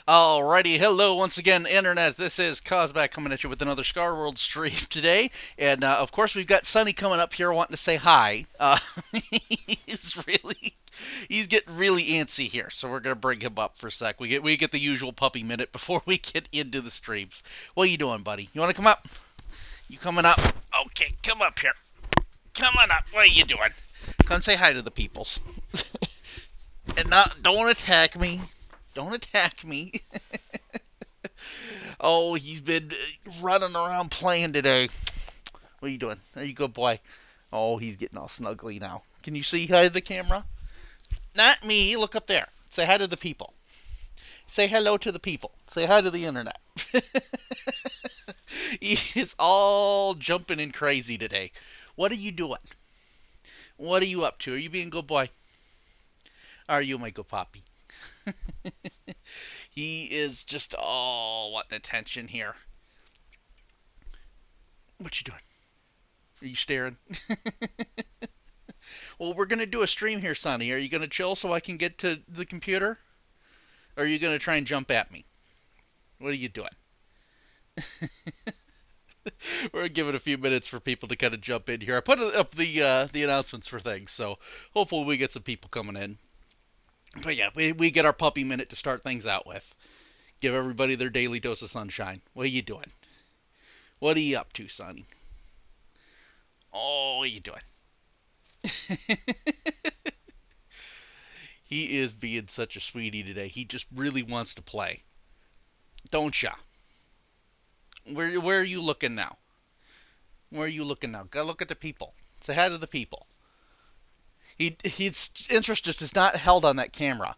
Alrighty, hello once again, Internet. This is Cosback coming at you with another Scarworld stream today. And of course, we've got Sunny coming up here wanting to say hi. He's really. He's getting really antsy here, so we're gonna bring him up for a sec. We get the usual puppy minute before we get into the streams. What are you doing, buddy? You want to come up? You coming up? Okay, come up here. Come on up. What are you doing? Come say hi to the peoples. And don't attack me. Don't attack me. Oh, he's been running around playing today. What are you doing? There you go, boy. Oh, he's getting all snuggly now. Can you see hi to the camera? Not me. Look up there. Say hi to the people. Say hello to the people. Say hi to the internet. He is all jumping and crazy today. What are you doing? What are you up to? Are you being a good boy? Are you my good poppy? He is just all wanting attention here. What you doing? Are you staring? Well, we're gonna do a stream here, Sonny. Are you gonna chill so I can get to the computer? Or are you gonna try and jump at me? What are you doing? We're gonna give it a few minutes for people to kind of jump in here. I put up the announcements for things, so hopefully we get some people coming in. But yeah, we get our puppy minute to start things out with. Give everybody their daily dose of sunshine. What are you doing? What are you up to, Sonny? Oh, what are you doing? He is being such a sweetie today. He just really wants to play. Don't ya? Where are you looking now? Where are you looking now? Gotta look at the people. Say hi to the people. His interest just is not held on that camera.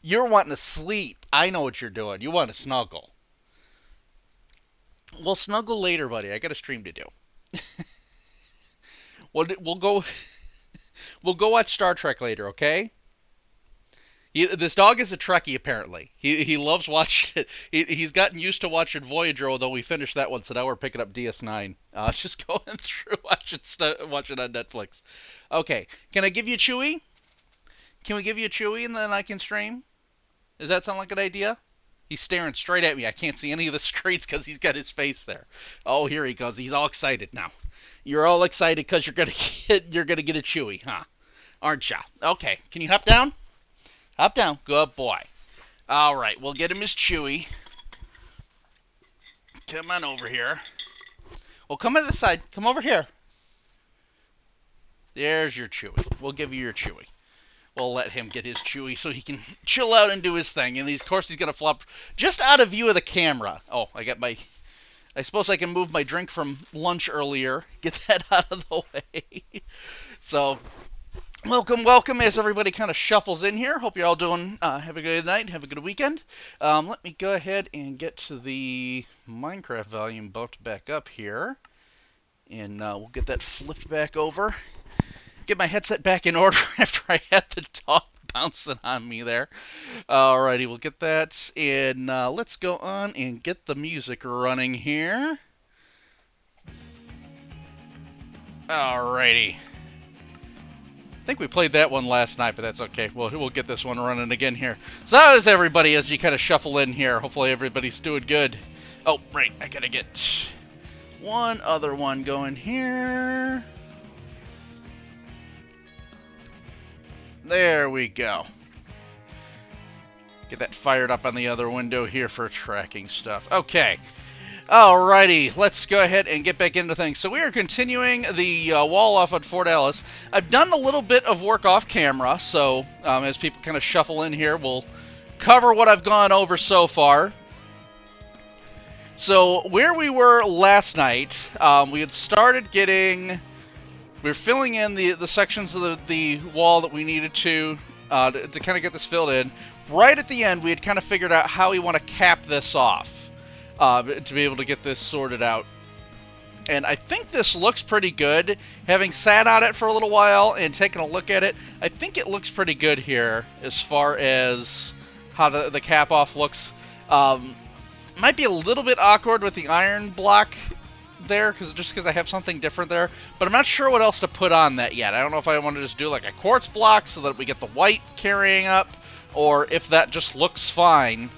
You're wanting to sleep. I know what you're doing. You want to snuggle. We'll snuggle later, buddy. I got a stream to do. We'll go. We'll go watch Star Trek later, okay? This dog is a Trekkie, apparently. He loves watching it. He's gotten used to watching Voyager, although we finished that one, so now we're picking up DS9. Just going through watching on Netflix. Okay, can I give you a Chewy? Can we give you a Chewy and then I can stream? Does that sound like a good idea? He's staring straight at me. I can't see any of the screens because he's got his face there. Oh, here he goes. He's all excited now. You're all excited because you're gonna get a Chewy, huh? Aren't ya? Okay, can you hop down? Hop down. Good boy. All right, we'll get him his Chewy. Come on over here. Well, come on this side. Come over here. There's your Chewy. We'll give you your Chewy. We'll let him get his Chewy so he can chill out and do his thing. And of course, he's going to flop just out of view of the camera. Oh, I suppose I can move my drink from lunch earlier. Get that out of the way. So, welcome as everybody kind of shuffles in here. Hope you're all doing, have a good night, have a good weekend. Let me go ahead and get to the Minecraft volume bumped back up here. And we'll get that flipped back over. Get my headset back in order after I had the dog bouncing on me there. Alrighty, we'll get that. And let's go on and get the music running here. Alrighty. I think we played that one last night, but that's okay. We'll get this one running again here. So how is everybody as you kind of shuffle in here? Hopefully everybody's doing good. Oh, right. I gotta get one other one going here. There we go. Get that fired up on the other window here for tracking stuff. Okay. Alrighty, let's go ahead and get back into things. So we are continuing the wall off on Fort Alice. I've done a little bit of work off camera, so as people kind of shuffle in here, we'll cover what I've gone over so far. So where we were last night, we had started getting... We were filling in the sections of the wall that we needed to kind of get this filled in. Right at the end, we had kind of figured out how we want to cap this off. To be able to get this sorted out. And I think this looks pretty good. Having sat on it for a little while and taken a look at it, I think it looks pretty good here as far as how the cap off looks. Might be a little bit awkward with the iron block there, just because I have something different there. But I'm not sure what else to put on that yet. I don't know if I want to just do like a quartz block so that we get the white carrying up. or if that just looks fine,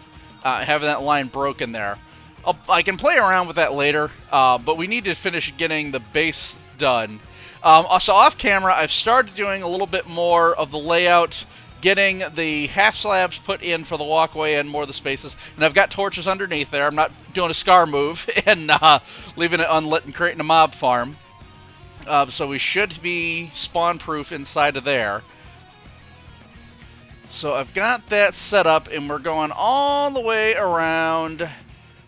having that line broken there. I can play around with that later, but we need to finish getting the base done. So off camera, I've started doing a little bit more of the layout, getting the half slabs put in for the walkway and more of the spaces, and I've got torches underneath there. I'm not doing a Scar move and leaving it unlit and creating a mob farm. So we should be spawn-proof inside of there. So I've got that set up, and we're going all the way around.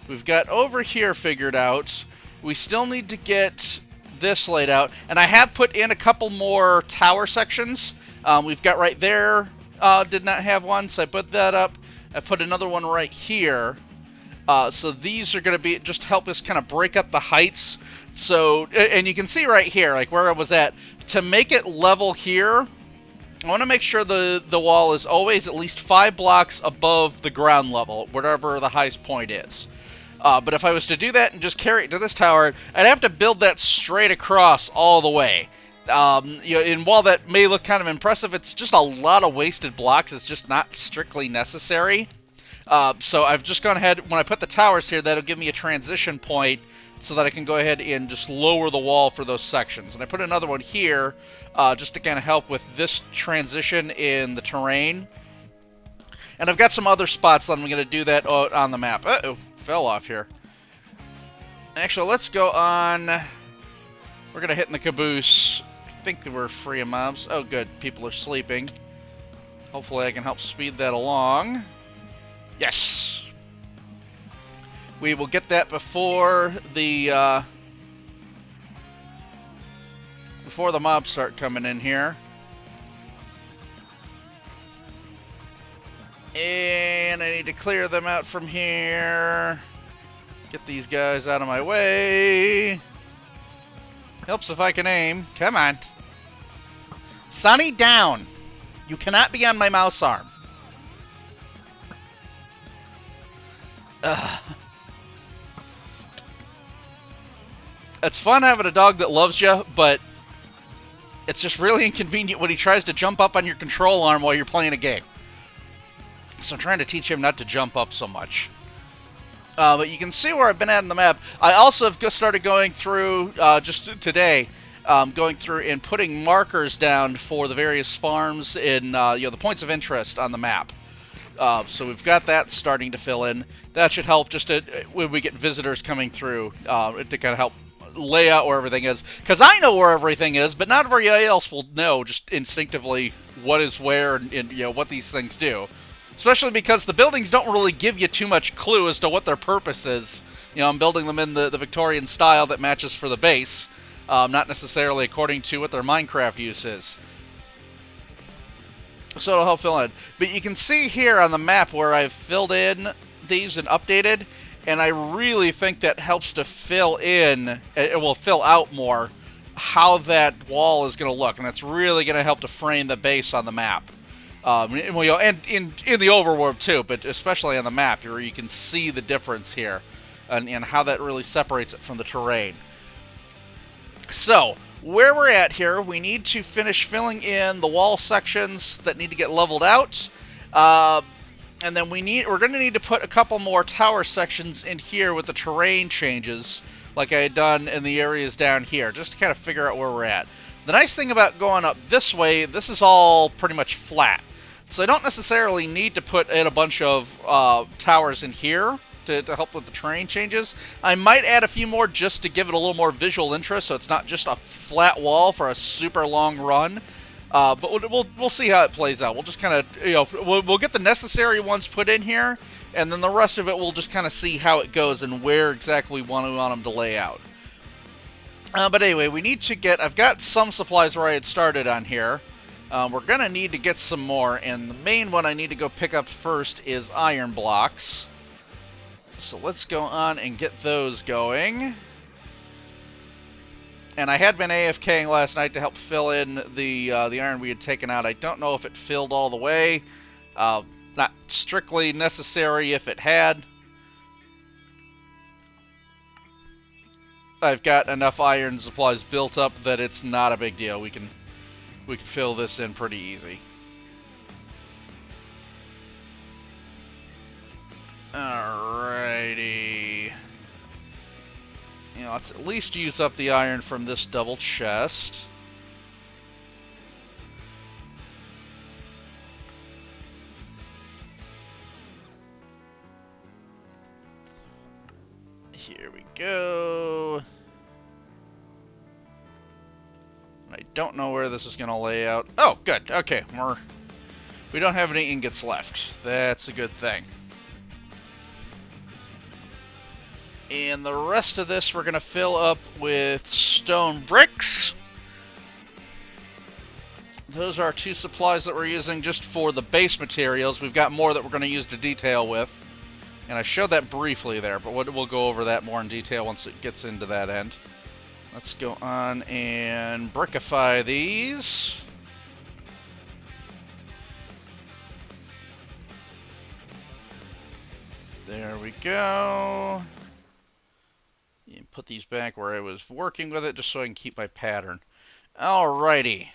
We've got over here figured out. We still need to get this laid out. And I have put in a couple more tower sections. We've got right there, did not have one, so I put that up. I put another one right here. So these are going to be just help us kind of break up the heights. So, and you can see right here, like where I was at, to make it level here, I want to make sure the wall is always at least 5 blocks above the ground level, whatever the highest point is. But if I was to do that and just carry it to this tower, I'd have to build that straight across all the way. And while that may look kind of impressive, it's just a lot of wasted blocks. It's just not strictly necessary. So I've just gone ahead, when I put the towers here, that'll give me a transition point so that I can go ahead and just lower the wall for those sections. And I put another one here just to kind of help with this transition in the terrain. And I've got some other spots that I'm going to do that on the map. Uh-oh, fell off here. Actually, let's go on. We're going to hit in the caboose. I think that we're free of mobs. Oh, good. People are sleeping. Hopefully I can help speed that along. Yes! We will get that before the mobs start coming in here. And I need to clear them out from here. Get these guys out of my way. Helps if I can aim. Come on. Sonny, down. You cannot be on my mouse arm. Ugh. It's fun having a dog that loves you, but it's just really inconvenient when he tries to jump up on your control arm while you're playing a game. So I'm trying to teach him not to jump up so much. But you can see where I've been at on the map. I also have just started going through, just today, going through and putting markers down for the various farms in the points of interest on the map. So we've got that starting to fill in. That should help just when we get visitors coming through to kind of help lay out where everything is. Because I know where everything is, but not everybody else will know just instinctively what is where and what these things do. Especially because the buildings don't really give you too much clue as to what their purpose is. I'm building them in the Victorian style that matches for the base, not necessarily according to what their Minecraft use is. So it'll help fill in. But you can see here on the map where I've filled in these and updated, and I really think that helps to fill in, it will fill out more, how that wall is going to look. And it's really going to help to frame the base on the map. And in the overworld too, but especially on the map, where you can see the difference here and how that really separates it from the terrain. So, where we're at here, we need to finish filling in the wall sections that need to get leveled out. And then we're going to need to put a couple more tower sections in here with the terrain changes, like I had done in the areas down here, just to kind of figure out where we're at. The nice thing about going up this way, this is all pretty much flat. So I don't necessarily need to put in a bunch of towers in here to help with the terrain changes. I might add a few more just to give it a little more visual interest, so it's not just a flat wall for a super long run. But we'll see how it plays out. We'll just kind of, we'll get the necessary ones put in here, and then the rest of it we'll just kind of see how it goes and where exactly we want them to lay out. But anyway, we need to get, I've got some supplies where I had started on here. We're going to need to get some more, and the main one I need to go pick up first is iron blocks. So let's go on and get those going. And I had been AFKing last night to help fill in the iron we had taken out. I don't know if it filled all the way. Not strictly necessary if it had. I've got enough iron supplies built up that it's not a big deal. We can fill this in pretty easy. Alrighty. Let's at least use up the iron from this double chest. Here we go. I don't know where this is going to lay out. Oh, good. Okay, we don't have any ingots left. That's a good thing. And the rest of this we're going to fill up with stone bricks. Those are 2 supplies that we're using just for the base materials. We've got more that we're going to use to detail with. And I showed that briefly there, but we'll go over that more in detail once it gets into that end. Let's go on and brickify these. There we go. And put these back where I was working with it just so I can keep my pattern. Alrighty.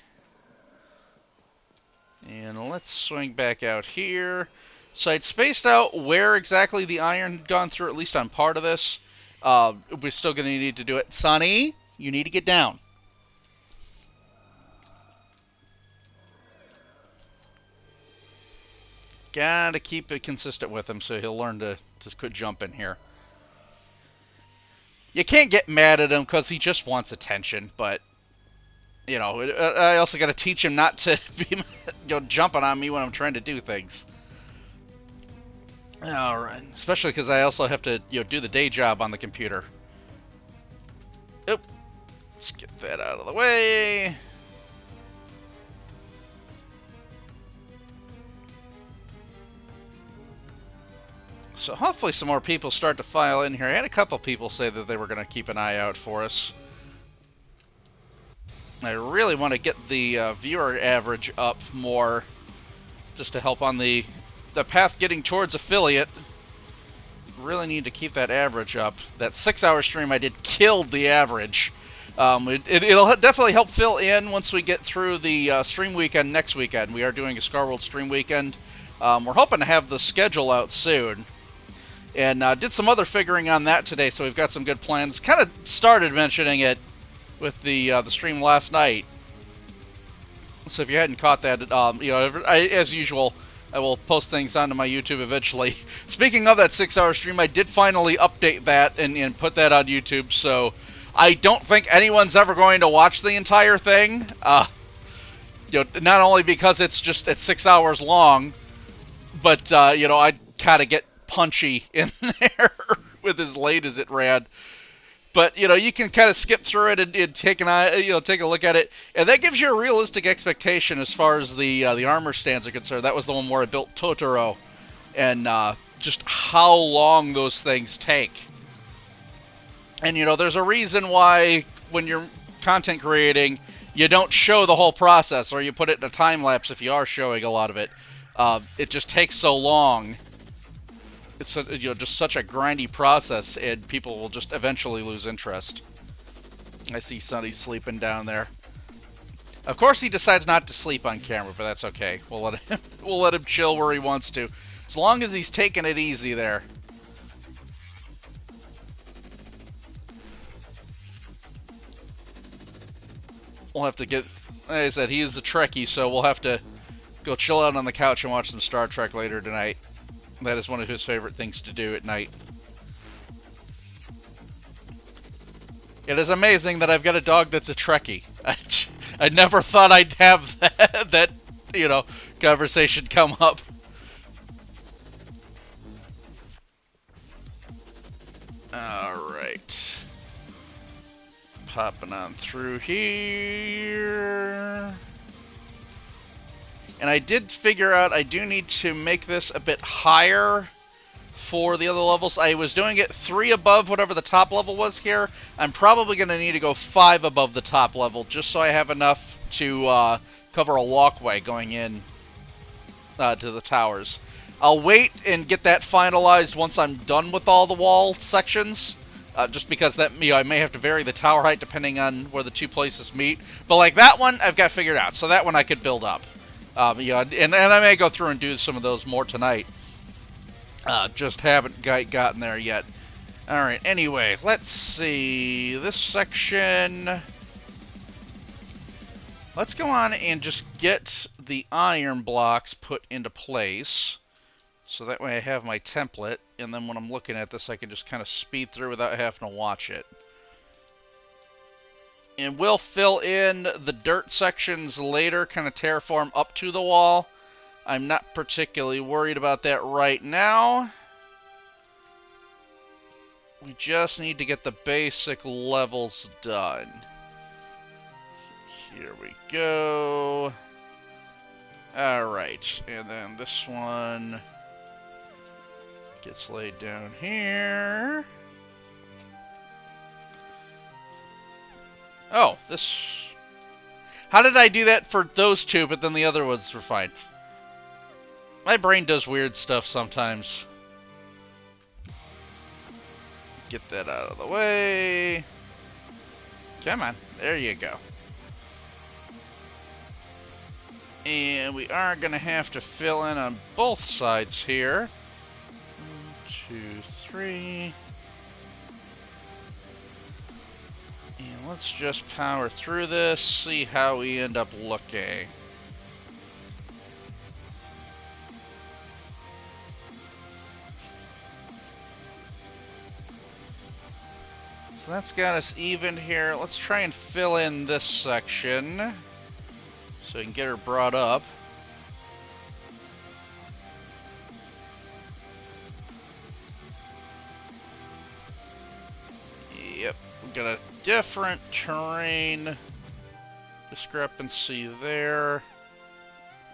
And let's swing back out here. So I'd spaced out where exactly the iron had gone through, at least on part of this. We're still going to need to do it. Sonny, you need to get down. Gotta keep it consistent with him so he'll learn to quit jumping here. You can't get mad at him because he just wants attention, but, I also got to teach him not to be jumping on me when I'm trying to do things. Alright, especially because I also have to do the day job on the computer. Oop. Let's get that out of the way. So hopefully some more people start to file in here. I had a couple people say that they were going to keep an eye out for us. I really want to get the viewer average up more, just to help on the path getting towards affiliate. Really need to keep that average up. That 6-hour stream I did killed the average. It'll definitely help fill in once we get through the stream weekend next weekend. We are doing a Scarworld stream weekend. We're hoping to have the schedule out soon. And did some other figuring on that today, so we've got some good plans. Kind of started mentioning it with the stream last night. So if you hadn't caught that, as usual, I will post things onto my YouTube eventually. Speaking of that 6-hour stream, I did finally update that and put that on YouTube, so I don't think anyone's ever going to watch the entire thing. Not only because it's 6 hours long, but I kind of get punchy in there with as late as it ran. But you can kind of skip through it and take a look at it, and that gives you a realistic expectation as far as the armor stands are concerned. That was the one where I built Totoro, and just how long those things take. And there's a reason why when you're content creating, you don't show the whole process, or you put it in a time lapse if you are showing a lot of it. It just takes so long. It's just such a grindy process, and people will just eventually lose interest. I see Sonny sleeping down there. Of course, he decides not to sleep on camera, but that's okay. We'll let him chill where he wants to, as long as he's taking it easy there. We'll have to get, like I said, he is a Trekkie, so we'll have to go chill out on the couch and watch some Star Trek later tonight. That is one of his favorite things to do at night. It is amazing that I've got a dog that's a Trekkie. I never thought I'd have that conversation come up. Alright. Popping on through here. And I did figure out I do need to make this a bit higher for the other levels. I was doing it 3 above whatever the top level was here. I'm probably going to need to go 5 above the top level just so I have enough to cover a walkway going in to the towers. I'll wait and get that finalized once I'm done with all the wall sections. Just because that I may have to vary the tower height depending on where the 2 places meet. But like that one, I've got figured out. So that one I could build up. And I may go through and do some of those more tonight. Just haven't gotten there yet. Alright, anyway, let's see. This section... Let's go on and just get the iron blocks put into place. So that way I have my template, and then when I'm looking at this, I can just kind of speed through without having to watch it. And we'll fill in the dirt sections later, kind of terraform up to the wall. I'm not particularly worried about that right now. We just need to get the basic levels done. Here we go. Alright, and then this one gets laid down here. Oh, this... How did I do that for those two, but then the other ones were fine? My brain does weird stuff sometimes. Get that out of the way. Come on, there you go. And we are going to have to fill in on both sides here. 1, 2, 3. And let's just power through this, see how we end up looking. So that's got us even here. Let's try and fill in this section so we can get her brought up. Yep, we've got a different terrain discrepancy there.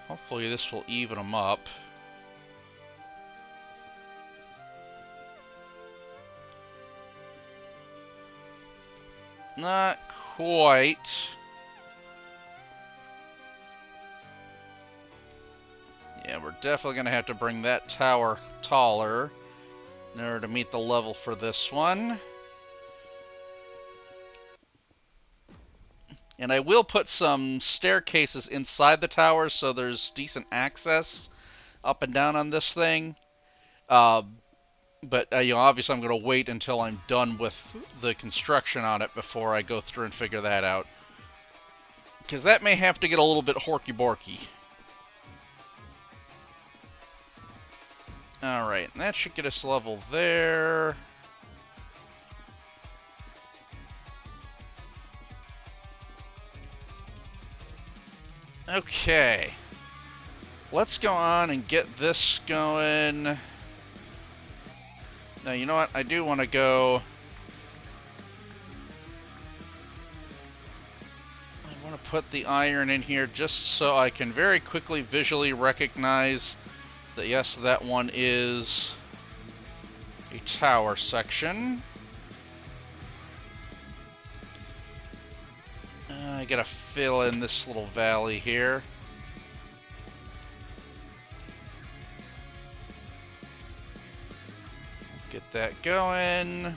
Hopefully this will even them up. Not quite. Yeah, we're definitely going to have to bring that tower taller in order to meet the level for this one. And I will put some staircases inside the tower so there's decent access up and down on this thing. But you know, obviously I'm going to wait until I'm done with the construction on it before I go through and figure that out. Because that may have to get a little bit horky-borky. Alright, and that should get us level there. Okay. Let's go on and get this going. Now, you know what? I do want to go... I want to put the iron in here just so I can very quickly visually recognize that, yes, that one is a tower section. I gotta fill in this little valley here. Get that going.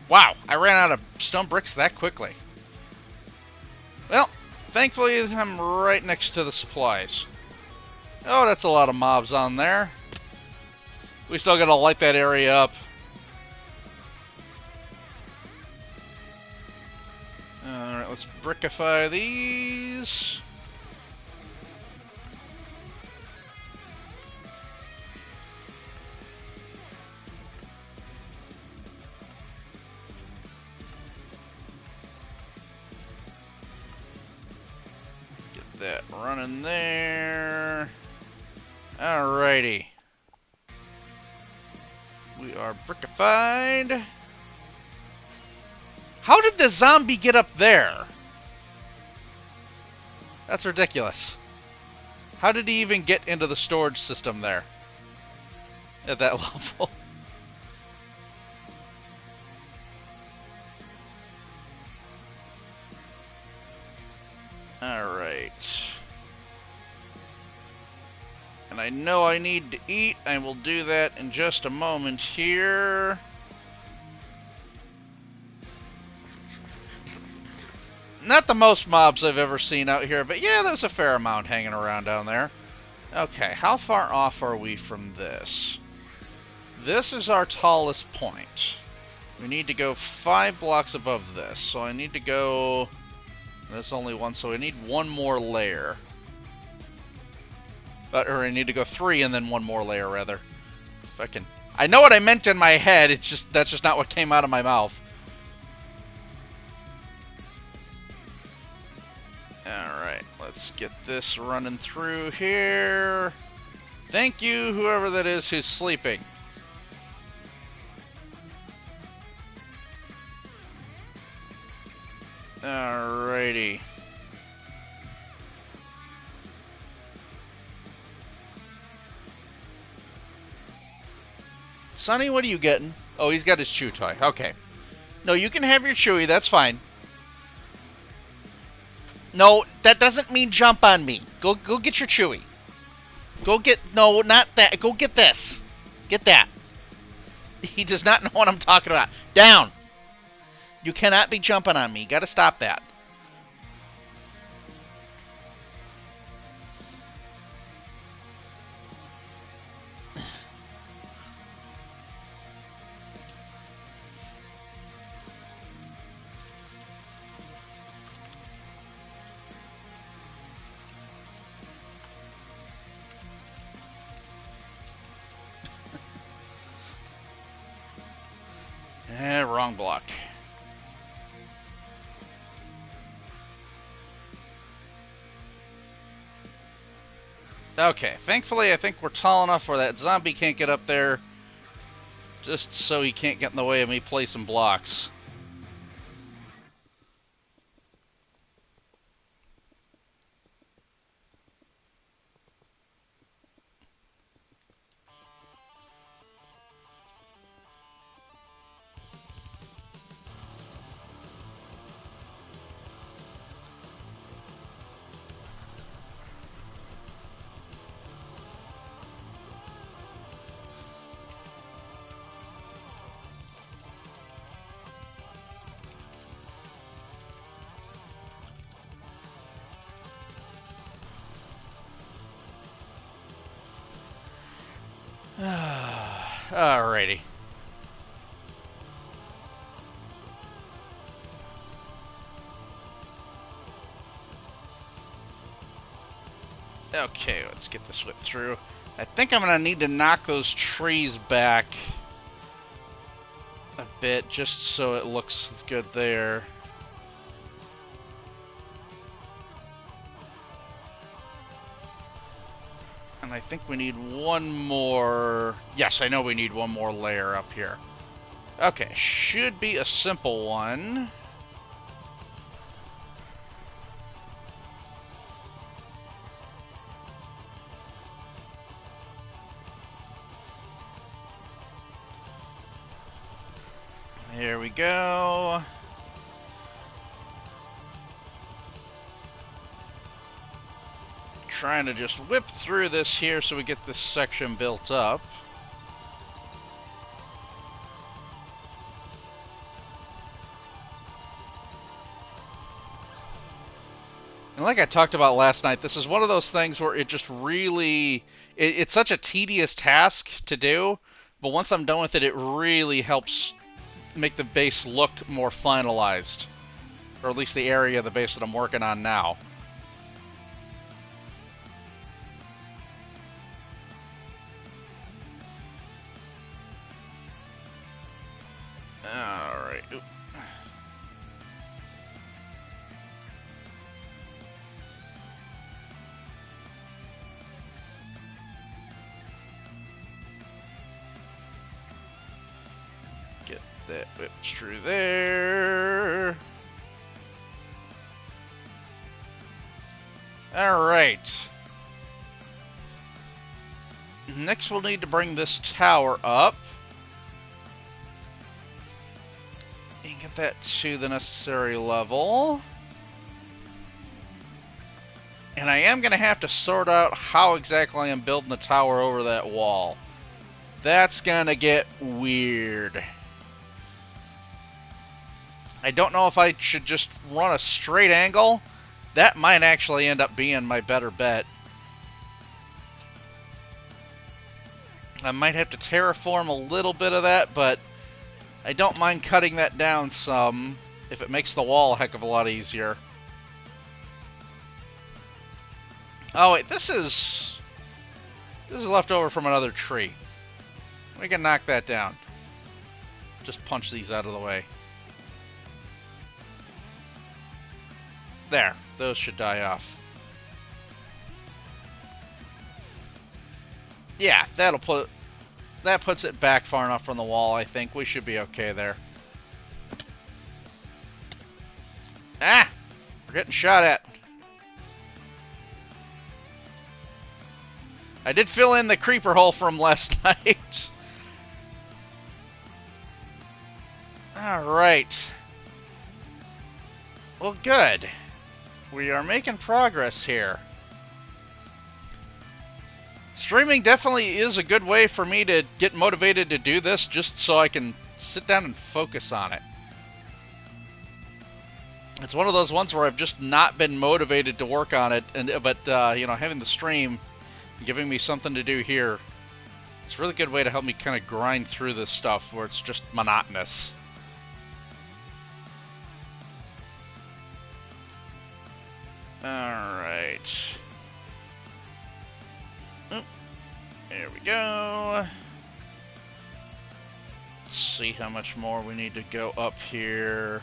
Wow, I ran out of stone bricks that quickly. Well, thankfully I'm right next to the supplies. Oh, that's a lot of mobs on there. We still gotta light that area up. Alright, let's brickify these. Get that running there. Alrighty. We are brickified. How did the zombie get up there? That's ridiculous. How did he even get into the storage system there? At that level. Alright. And I know I need to eat. I will do that in just a moment here. Not the most mobs I've ever seen out here, but yeah, there's a fair amount hanging around down there. Okay, how far off are we from this? This is our tallest point. We need to go 5 blocks above this, so I need to go... There's only one, so I need one more layer. Or I need to go 3 and then one more layer, rather. If I can... I know what I meant in my head, it's just that's just not what came out of my mouth. Alright, let's get this running through here. Thank you, whoever that is who's sleeping. Alrighty. Sonny, what are you getting? Oh, he's got his chew toy. Okay. No, you can have your chewy, that's fine. No, that doesn't mean jump on me. Go get your chewy. Go get... No, not that. Go get this. Get that. He does not know what I'm talking about. Down. You cannot be jumping on me. You gotta stop that. Wrong block. Okay, thankfully I think we're tall enough where that zombie can't get up there, just so he can't get in the way of me placing blocks. Alrighty. Okay, let's get this whip through. I think I'm going to need to knock those trees back a bit just so it looks good there. And I think we need one more... Yes, I know we need one more layer up here. Okay, should be a simple one. Here we go. Trying to just whip through this here so we get this section built up. And like I talked about last night, this is one of those things where it just really... It's such a tedious task to do, but once I'm done with it, it really helps make the base look more finalized. Or at least the area of the base that I'm working on now. Alright. Get that whipped through there. Alright. Next we'll need to bring this tower up. And get that to the necessary level. And I am going to have to sort out how exactly I'm building the tower over that wall. That's going to get weird. I don't know if I should just run a straight angle. That might actually end up being my better bet. I might have to terraform a little bit of that, but I don't mind cutting that down some if it makes the wall a heck of a lot easier. Oh wait, this is left over from another tree. We can knock that down. Just punch these out of the way. There, those should die off. Yeah, that puts it back far enough from the wall, I think. We should be okay there. Ah! We're getting shot at. I did fill in the creeper hole from last night. Alright. Well, good. We are making progress here. Streaming definitely is a good way for me to get motivated to do this, just so I can sit down and focus on it. It's one of those ones where I've just not been motivated to work on it, but you know, having the stream giving me something to do here, it's a really good way to help me kind of grind through this stuff where it's just monotonous. Alright. There we go. Let's see how much more we need to go up here.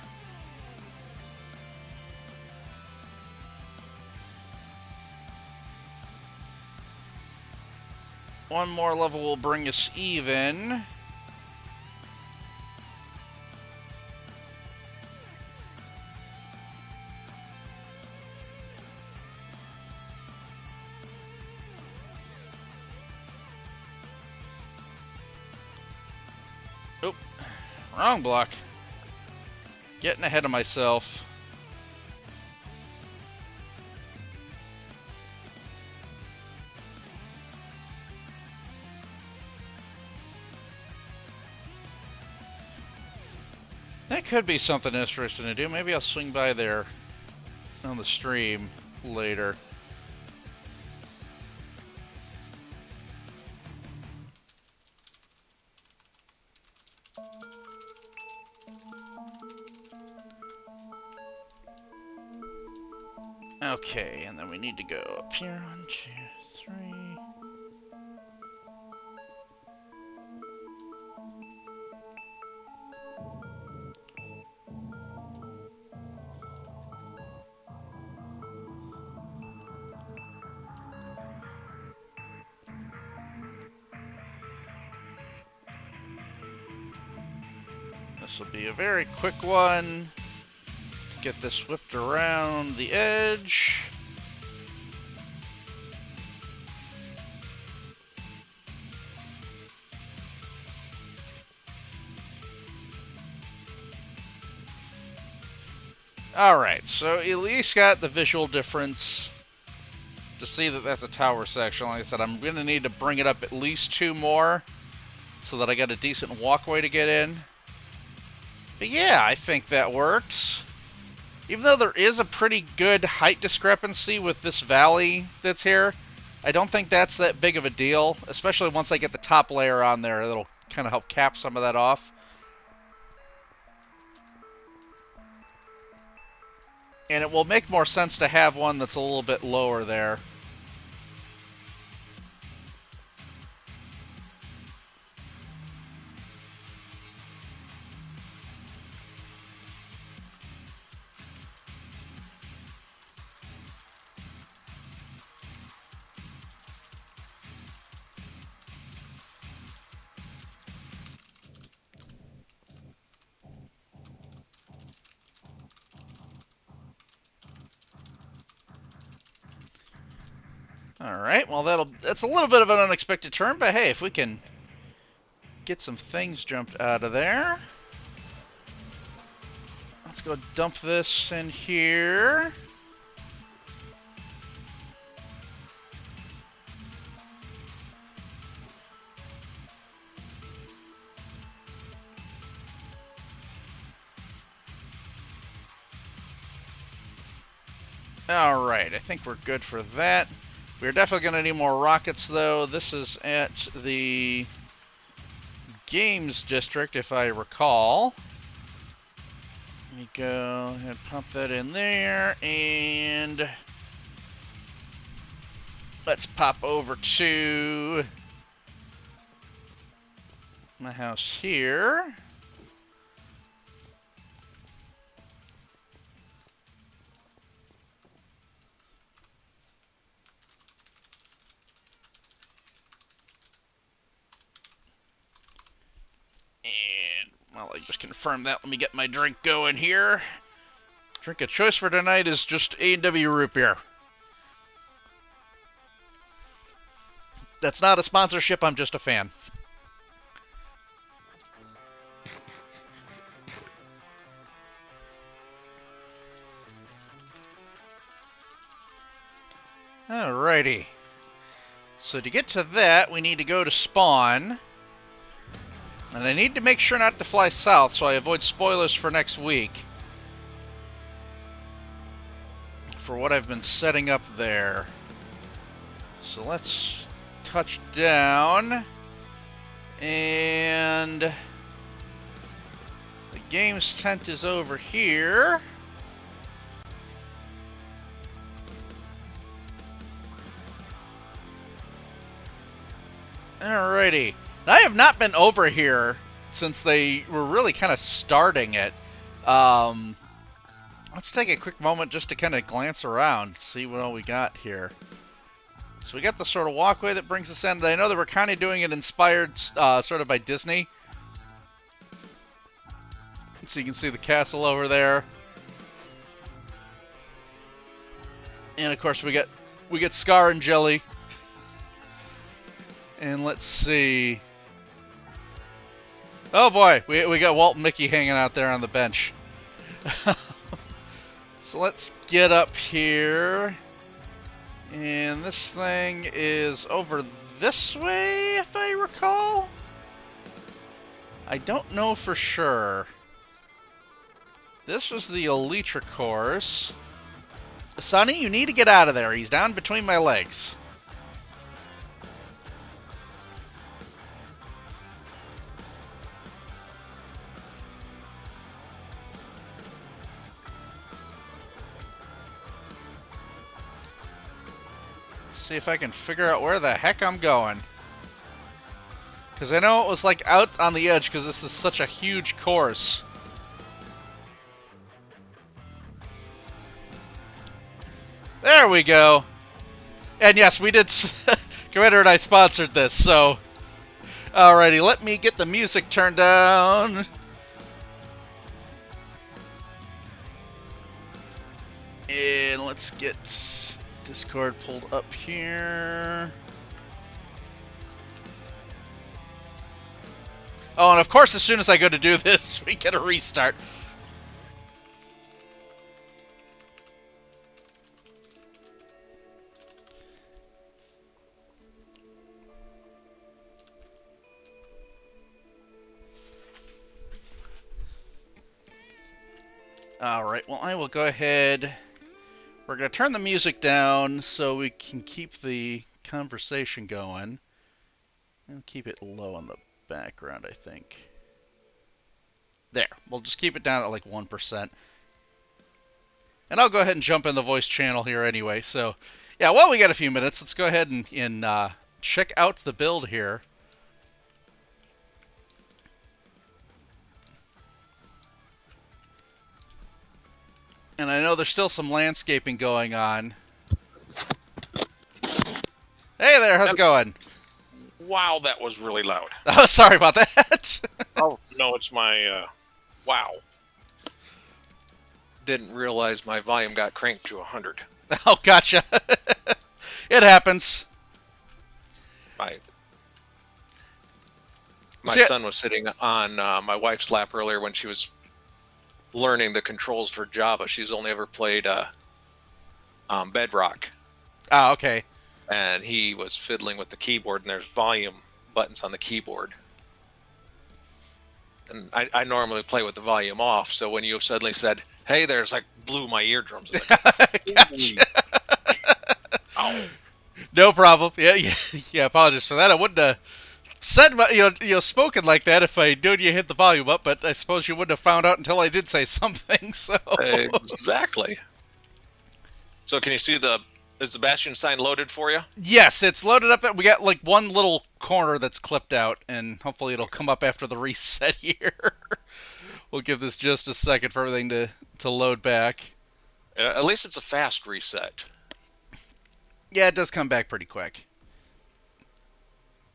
One more level will bring us even. Oop, wrong block. Getting ahead of myself. That could be something interesting to do. Maybe I'll swing by there on the stream later. Okay, and then we need to go up here. 1, 2, 3. This will be a very quick one. Get this whipped around the edge. Alright, so at least got the visual difference to see that that's a tower section. Like I said, I'm going to need to bring it up at least 2 more so that I got a decent walkway to get in. But yeah, I think that works. Even though there is a pretty good height discrepancy with this valley that's here, I don't think that's that big of a deal, especially once I get the top layer on there. That'll kind of help cap some of that off. And it will make more sense to have one that's a little bit lower there. Alright, well that's a little bit of an unexpected turn, but hey, if we can get some things jumped out of there. Let's go dump this in here. Alright, I think we're good for that. We're definitely going to need more rockets, though. This is at the Games District, if I recall. Let me go ahead and pump that in there, and let's pop over to my house here. And while I just confirm that, let me get my drink going here. Drink of choice for tonight is just A&W root beer. That's not a sponsorship, I'm just a fan. Alrighty. So to get to that, we need to go to spawn. And I need to make sure not to fly south so I avoid spoilers for next week. For what I've been setting up there. So let's touch down. And the games tent is over here. Alrighty. I have not been over here since they were really kind of starting it. Let's take a quick moment just to kind of glance around, see what all we got here. So we got the sort of walkway that brings us in. I know they were kind of doing it inspired sort of by Disney. So you can see the castle over there. And of course we get Scar and Jelly. And let's see. Oh boy, we got Walt and Mickey hanging out there on the bench. So let's get up here. And this thing is over this way, if I recall. I don't know for sure. This was the Elytra course. Sonny, you need to get out of there. He's down between my legs. See if I can figure out where the heck I'm going. Because I know it was like out on the edge because this is such a huge course. There we go. And yes, we did. Commander and I sponsored this, so. Alrighty, let me get the music turned down. And let's get Discord pulled up here. Oh, and of course, as soon as I go to do this, we get a restart. Alright, well, I will go ahead. We're going to turn the music down so we can keep the conversation going. And keep it low on the background, I think. There. We'll just keep it down at like 1%. And I'll go ahead and jump in the voice channel here anyway. So, yeah, while we got a few minutes, let's go ahead and check out the build here. And I know there's still some landscaping going on. Hey there, how's it going? Wow, that was really loud. Oh, sorry about that. Oh, no, it's my, wow. Didn't realize my volume got cranked to 100. Oh, gotcha. It happens. My See, son was sitting on my wife's lap earlier when she was learning the controls for Java. She's only ever played Bedrock. Oh, okay. And he was fiddling with the keyboard, and there's volume buttons on the keyboard. And I normally play with the volume off, so when you suddenly said, Hey, there's like blew my eardrums. Like, Gotcha. ow. No problem. Yeah. Apologies for that. I wouldn't have said, spoken like that if I knew you hit the volume up. But I suppose you wouldn't have found out until I did say something. So Exactly. So can you see is the Bastion sign loaded for you? yes, it's loaded up. We got like one little corner that's clipped out, and hopefully it'll come up after the reset here. We'll give this just a second for everything to load back. At least it's a fast reset. Yeah, it does come back pretty quick.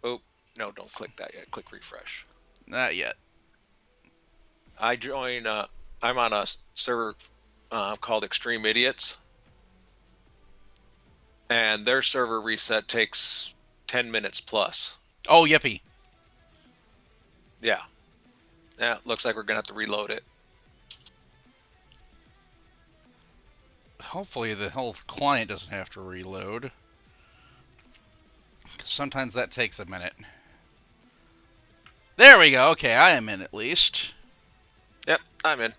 Oh, no, don't click that yet. Click refresh. Not yet. I'm on a server called Extreme Idiots. And their server reset takes 10 minutes plus. Oh, yippee. Yeah. Yeah, looks like we're going to have to reload it. Hopefully the whole client doesn't have to reload. 'Cause sometimes that takes a minute. There we go. Okay, I am in at least. Yep, I'm in.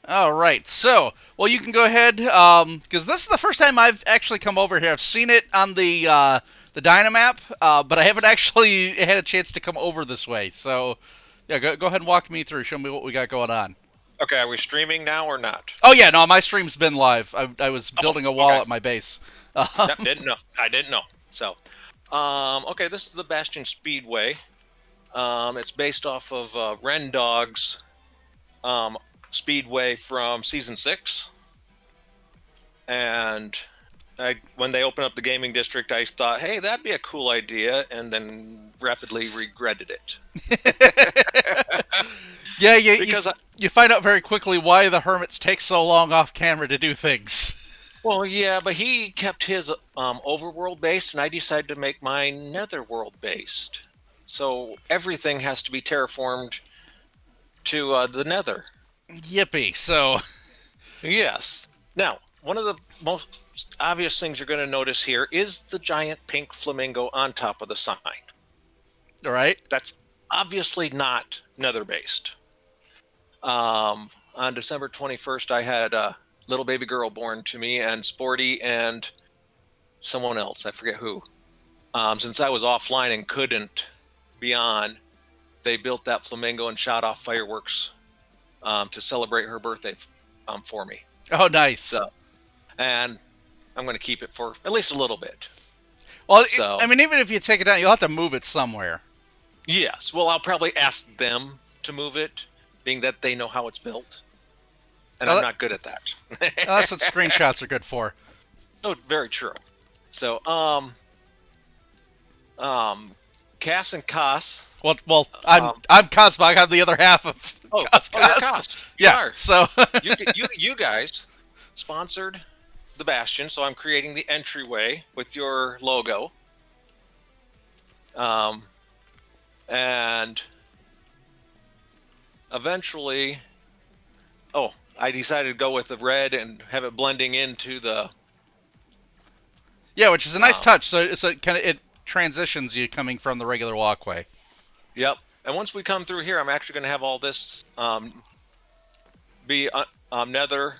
All right. So, well, you can go ahead because this is the first time I've actually come over here. I've seen it on the Dynamap, but I haven't actually had a chance to come over this way. So, yeah, go ahead and walk me through. Show me what we got going on. Okay, are we streaming now or not? Oh yeah, no, my stream's been live. I was building a wall okay. at my base. Yep, didn't know. I didn't know. So, okay, this is the Bastion Speedway. It's based off of Ren Dog's Speedway from season 6. And when they opened up the gaming district, I thought, hey, that'd be a cool idea, and then rapidly regretted it. Yeah, because you find out very quickly why the hermits take so long off camera to do things. Well, yeah, but he kept his overworld based, and I decided to make mine netherworld based. So everything has to be terraformed to the nether. Yippee! So, Yes. Now, one of the most obvious things you're going to notice here is the giant pink flamingo on top of the sign. all right. That's obviously not nether based. On December 21st, I had a little baby girl born to me, and Sporty and someone else, I forget who. Since I was offline and couldn't be on, they built that flamingo and shot off fireworks to celebrate her birthday for me. Oh, nice. So, and I'm going to keep it for at least a little bit. Well, So- I mean, even if you take it down, you'll have to move it somewhere. Yes. Well, I'll probably ask them to move it, being that they know how it's built. And Well, I'm not good at that. That's what screenshots are good for. No, very true. So, Cass and Cos. Well, I'm Cosmog. I'm the other half of Cos. you're Cos. You Yeah. are. So You guys sponsored the Bastion, so I'm creating the entryway with your logo. And eventually, I decided to go with the red and have it blending into the. yeah, which is a nice touch. So it transitions you coming from the regular walkway. Yep. And once we come through here, I'm actually going to have all this be nether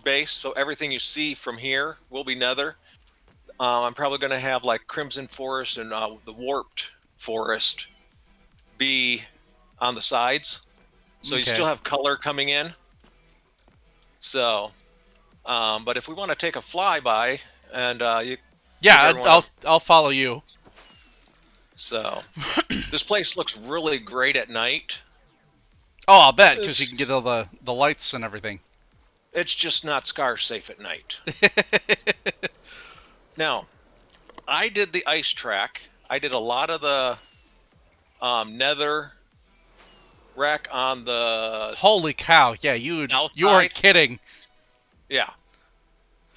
base. So everything you see from here will be nether. I'm probably going to have like Crimson Forest and the Warped Forest be on the sides. So you Okay. still have color coming in. So, but if we want to take a flyby and you. Yeah, give everyone I'll follow you. So, this place looks really great at night. Oh, I'll bet, because you can get all the lights and everything. It's just not Scar safe at night. Now, I did the ice track. I did a lot of the nether wreck on the Holy cow! Yeah, you outside. weren't kidding. Yeah.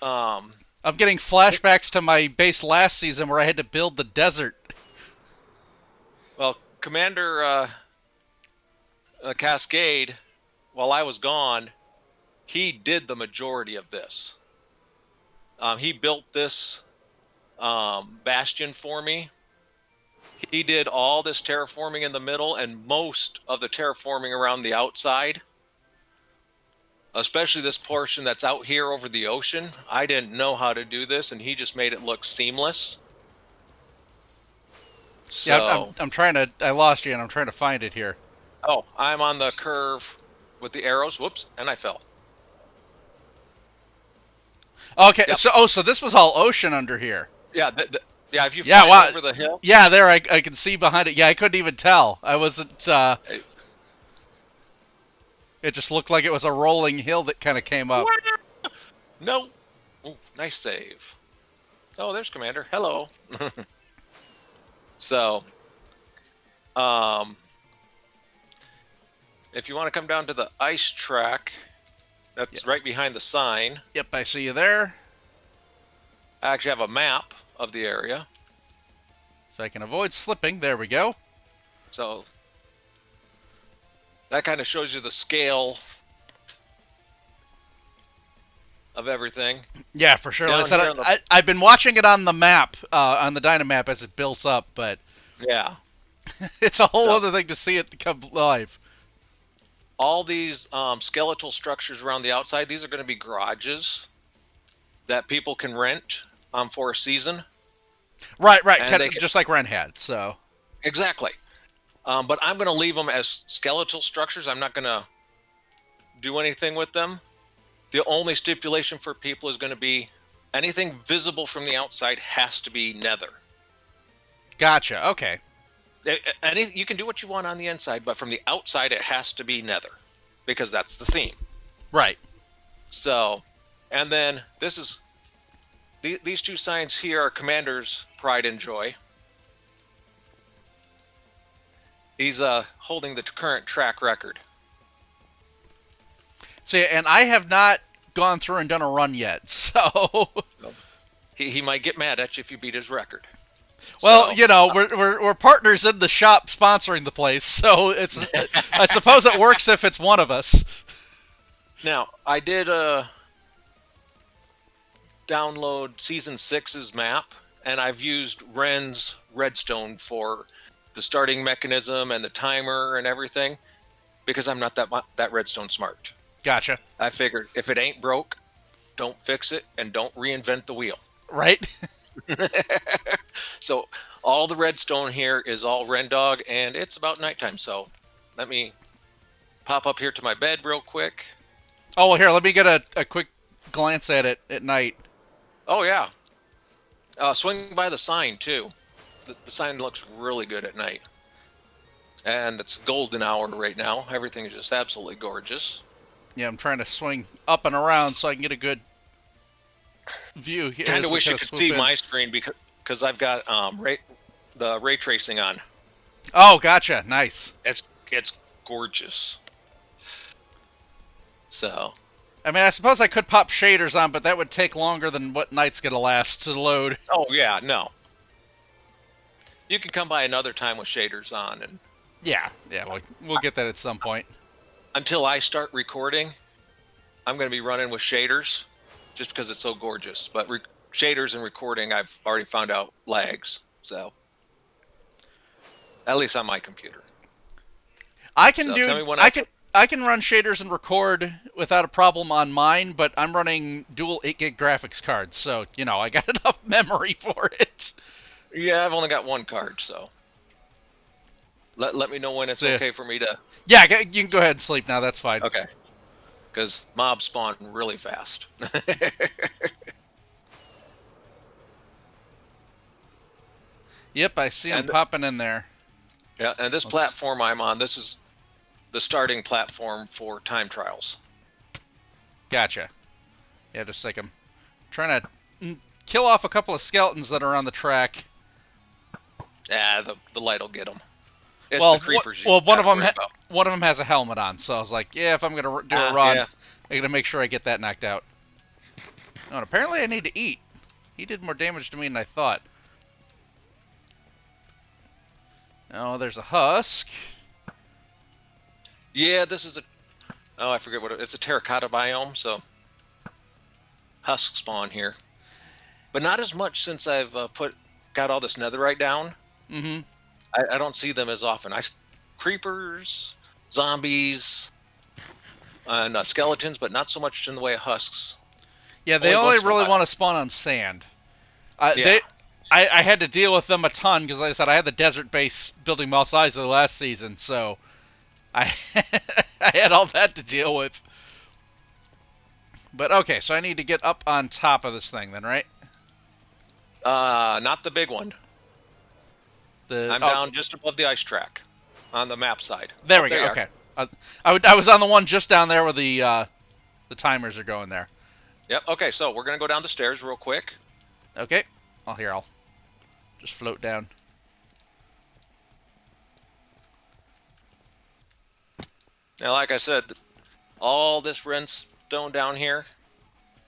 I'm getting flashbacks to my base last season where I had to build the desert. Well, Commander Cascade, while I was gone, he did the majority of this. He built this bastion for me. He did all this terraforming in the middle and most of the terraforming around the outside especially this portion that's out here over the ocean. I didn't know how to do this, and he just made it look seamless. So, Yeah, I'm trying to. I lost you, and I'm trying to find it here. oh, I'm on the curve with the arrows. Whoops, and I fell. Okay, Yep. so this was all ocean under here. Yeah, yeah. If you Yeah, fly wow. over the hill, Yeah, there I can see behind it. Yeah, I couldn't even tell. I wasn't. It just looked like it was a rolling hill that kind of came up. no. Ooh, nice save. Oh, there's Commander. Hello. So, if you want to come down to the ice track, that's right behind the sign. Yep, I see you there. I actually have a map of the area. So I can avoid slipping. There we go. So that kind of shows you the scale of everything. Yeah, for sure. Like I Down said, here on the- I've been watching it on the map, on the Dynamap as it builds up, but Yeah. it's a whole So- other thing to see it come live. All these skeletal structures around the outside, these are going to be garages that people can rent for a season. Right, And kind they of can- just like Ren had. So Exactly. But I'm going to leave them as skeletal structures. I'm not going to do anything with them. The only stipulation for people is going to be anything visible from the outside has to be nether. gotcha. Okay. You can do what you want on the inside, but from the outside it has to be nether because that's the theme. Right. So, and then these two signs here are Commander's Pride and Joy. He's holding the current track record. See, and I have not gone through and done a run yet, so He might get mad at you if you beat his record. well, So, you know, we're partners in the shop sponsoring the place, so it's I suppose it works if it's one of us. now I did download Season 6's map, and I've used Ren's Redstone for the starting mechanism and the timer and everything because I'm not that Redstone smart. Gotcha. I figured if it ain't broke, don't fix it and don't reinvent the wheel. Right? So all the redstone here is all Rendog, and it's about nighttime. So let me pop up here to my bed real quick. Oh, well, here, let me get a quick glance at it at night. Oh yeah, swing by the sign too. The sign looks really good at night, and it's golden hour right now. Everything is just absolutely gorgeous. Yeah, I'm trying to swing up and around so I can get a good view here. Kind as of we wish you kinda could swoop see in. my screen because I've got the ray tracing on. Oh, gotcha. Nice. It's gorgeous. So I mean, I suppose I could pop shaders on, but that would take longer than what night's gonna last to load. oh yeah, no. You can come by another time with shaders on, and Yeah, we'll get that at some point. until I start recording, I'm going to be running with shaders just because it's so gorgeous. But shaders and recording, I've already found out lags. So, at least on my computer. I can So do. tell me when I can run shaders and record without a problem on mine, but I'm running dual 8 gig graphics cards, so you know I got enough memory for it. Yeah, I've only got one card, so let me know when it's See ya. okay for me to. Yeah, you can go ahead and sleep now. That's fine. Okay, because mobs spawn really fast. Yep, I see them And- popping in there. Yeah, and this platform I'm on, this is the starting platform for time trials. Gotcha. Yeah, just like I'm trying to kill off a couple of skeletons that are on the track. Yeah, the light will get them. It's Well, the creepers. one of gotta them worry about. one of them has a helmet on, so I was like, yeah, if I'm gonna do a run, Yeah. I'm gonna make sure I get that knocked out. Oh, and apparently I need to eat. He did more damage to me than I thought. Oh, there's a husk. Yeah, this is I forget it's a terracotta biome, so husk spawn here, but not as much since I've got all this netherite down. Mm-hmm. I don't see them as often. Creepers, zombies, and skeletons, but not so much in the way of husks. Yeah, they Only only once in a really while. want to spawn on sand. Yeah. I had to deal with them a ton because, like I said, I had the desert base building Mos Eisley last season, so I I had all that to deal with. But okay, so I need to get up on top of this thing then, right? Not the big one. I'm Oh, down just above the ice track on the map side. there Oh, we go. you are. Okay, I was on the one just down there where the timers are going there. Yep. Okay, so we're gonna go down the stairs real quick. Okay, I'll just float down. Now, like I said, all this Renstone down here,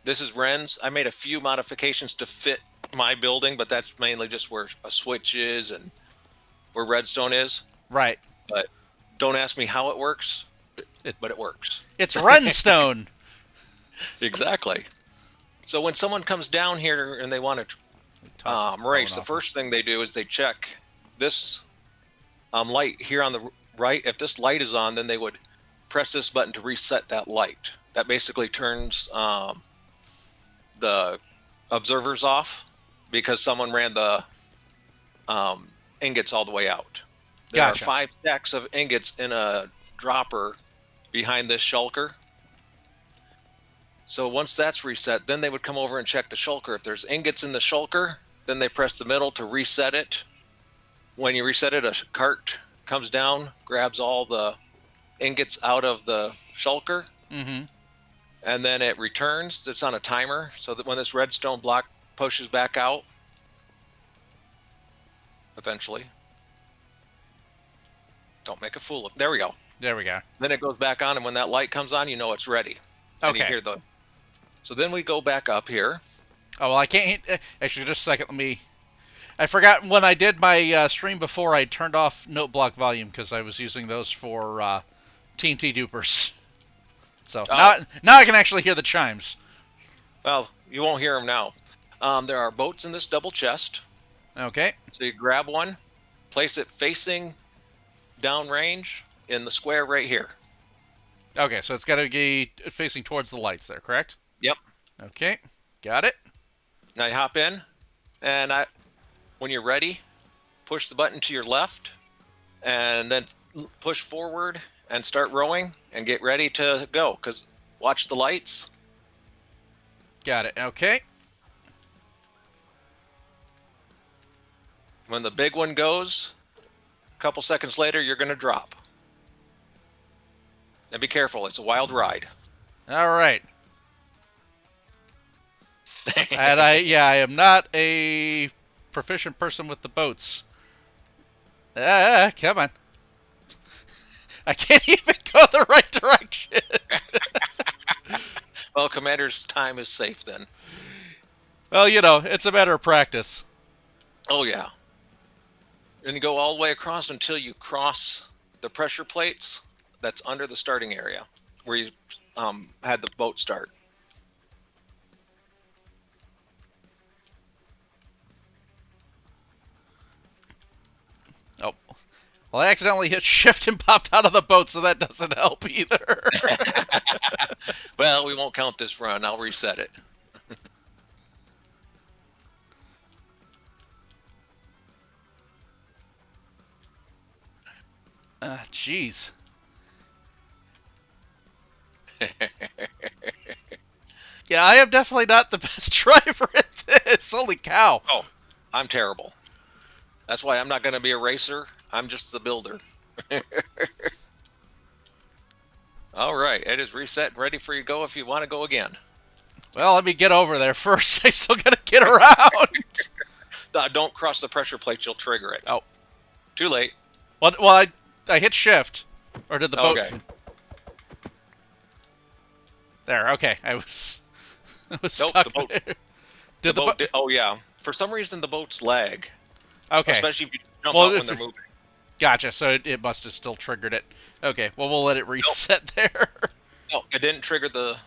this is Ren's. I made a few modifications to fit my building, but that's mainly just where a switch is and where redstone is. Right. But don't ask me how it works, It- but it works. It's Renstone. Exactly. So when someone comes down here and they want to race, the first thing they do is they check this light here on the right. If this light is on, then they would press this button to reset that light. That basically turns the observers off because someone ran the ingots all the way out. There Gotcha. are 5 stacks of ingots in a dropper behind this shulker. So once that's reset, then they would come over and check the shulker. If there's ingots in the shulker, then they press the middle to reset it. When you reset it, a cart comes down, grabs all the ingots out of the shulker, Mm-hmm. and then it returns. It's on a timer, so that when this redstone block pushes back out, eventually, don't make a fool of. There we go. There we go. Then it goes back on, and when that light comes on, you know it's ready. And you Okay. hear the. So then we go back up here. Oh, well, I can't hit... Actually, just a second. Let me... I forgot when I did my stream before, I turned off note block volume because I was using those for TNT dupers. So now I can actually hear the chimes. Well, you won't hear them now. There are boats in this double chest. Okay. So you grab one, place it facing downrange in the square right here. Okay, so it's got to be facing towards the lights there, correct? Yep. Okay. Got it. Now you hop in, and when you're ready, push the button to your left, and then push forward and start rowing and get ready to go. Because watch the lights. Got it. Okay. When the big one goes, a couple seconds later, you're going to drop. And be careful, it's a wild ride. All right. And I am not a proficient person with the boats. Come on. I can't even go the right direction. Well, Commander's time is safe then. Well, it's a matter of practice. Oh, yeah. And you go all the way across until you cross the pressure plates that's under the starting area where you had the boat start. Oh. Well, I accidentally hit shift and popped out of the boat, so that doesn't help either. Well, we won't count this run. I'll reset it. Jeez. Yeah, I am definitely not the best driver at this. Holy cow. Oh, I'm terrible. That's why I'm not going to be a racer. I'm just the builder. All right, it is reset and ready for you to go if you want to go again. Well, let me get over there first. I still gotta get around. Don't cross the pressure plate. You'll trigger it. Oh. Too late. Well, I hit shift. Or did the boat... Okay. There, okay. I was Nope, stuck the boat- there. Did the boat... Oh, yeah. For some reason, the boats lag. Okay. Especially if you jump Well, out if when they're it- moving. Gotcha, so it must have still triggered it. Okay, well, we'll let it reset there. No, it didn't trigger the...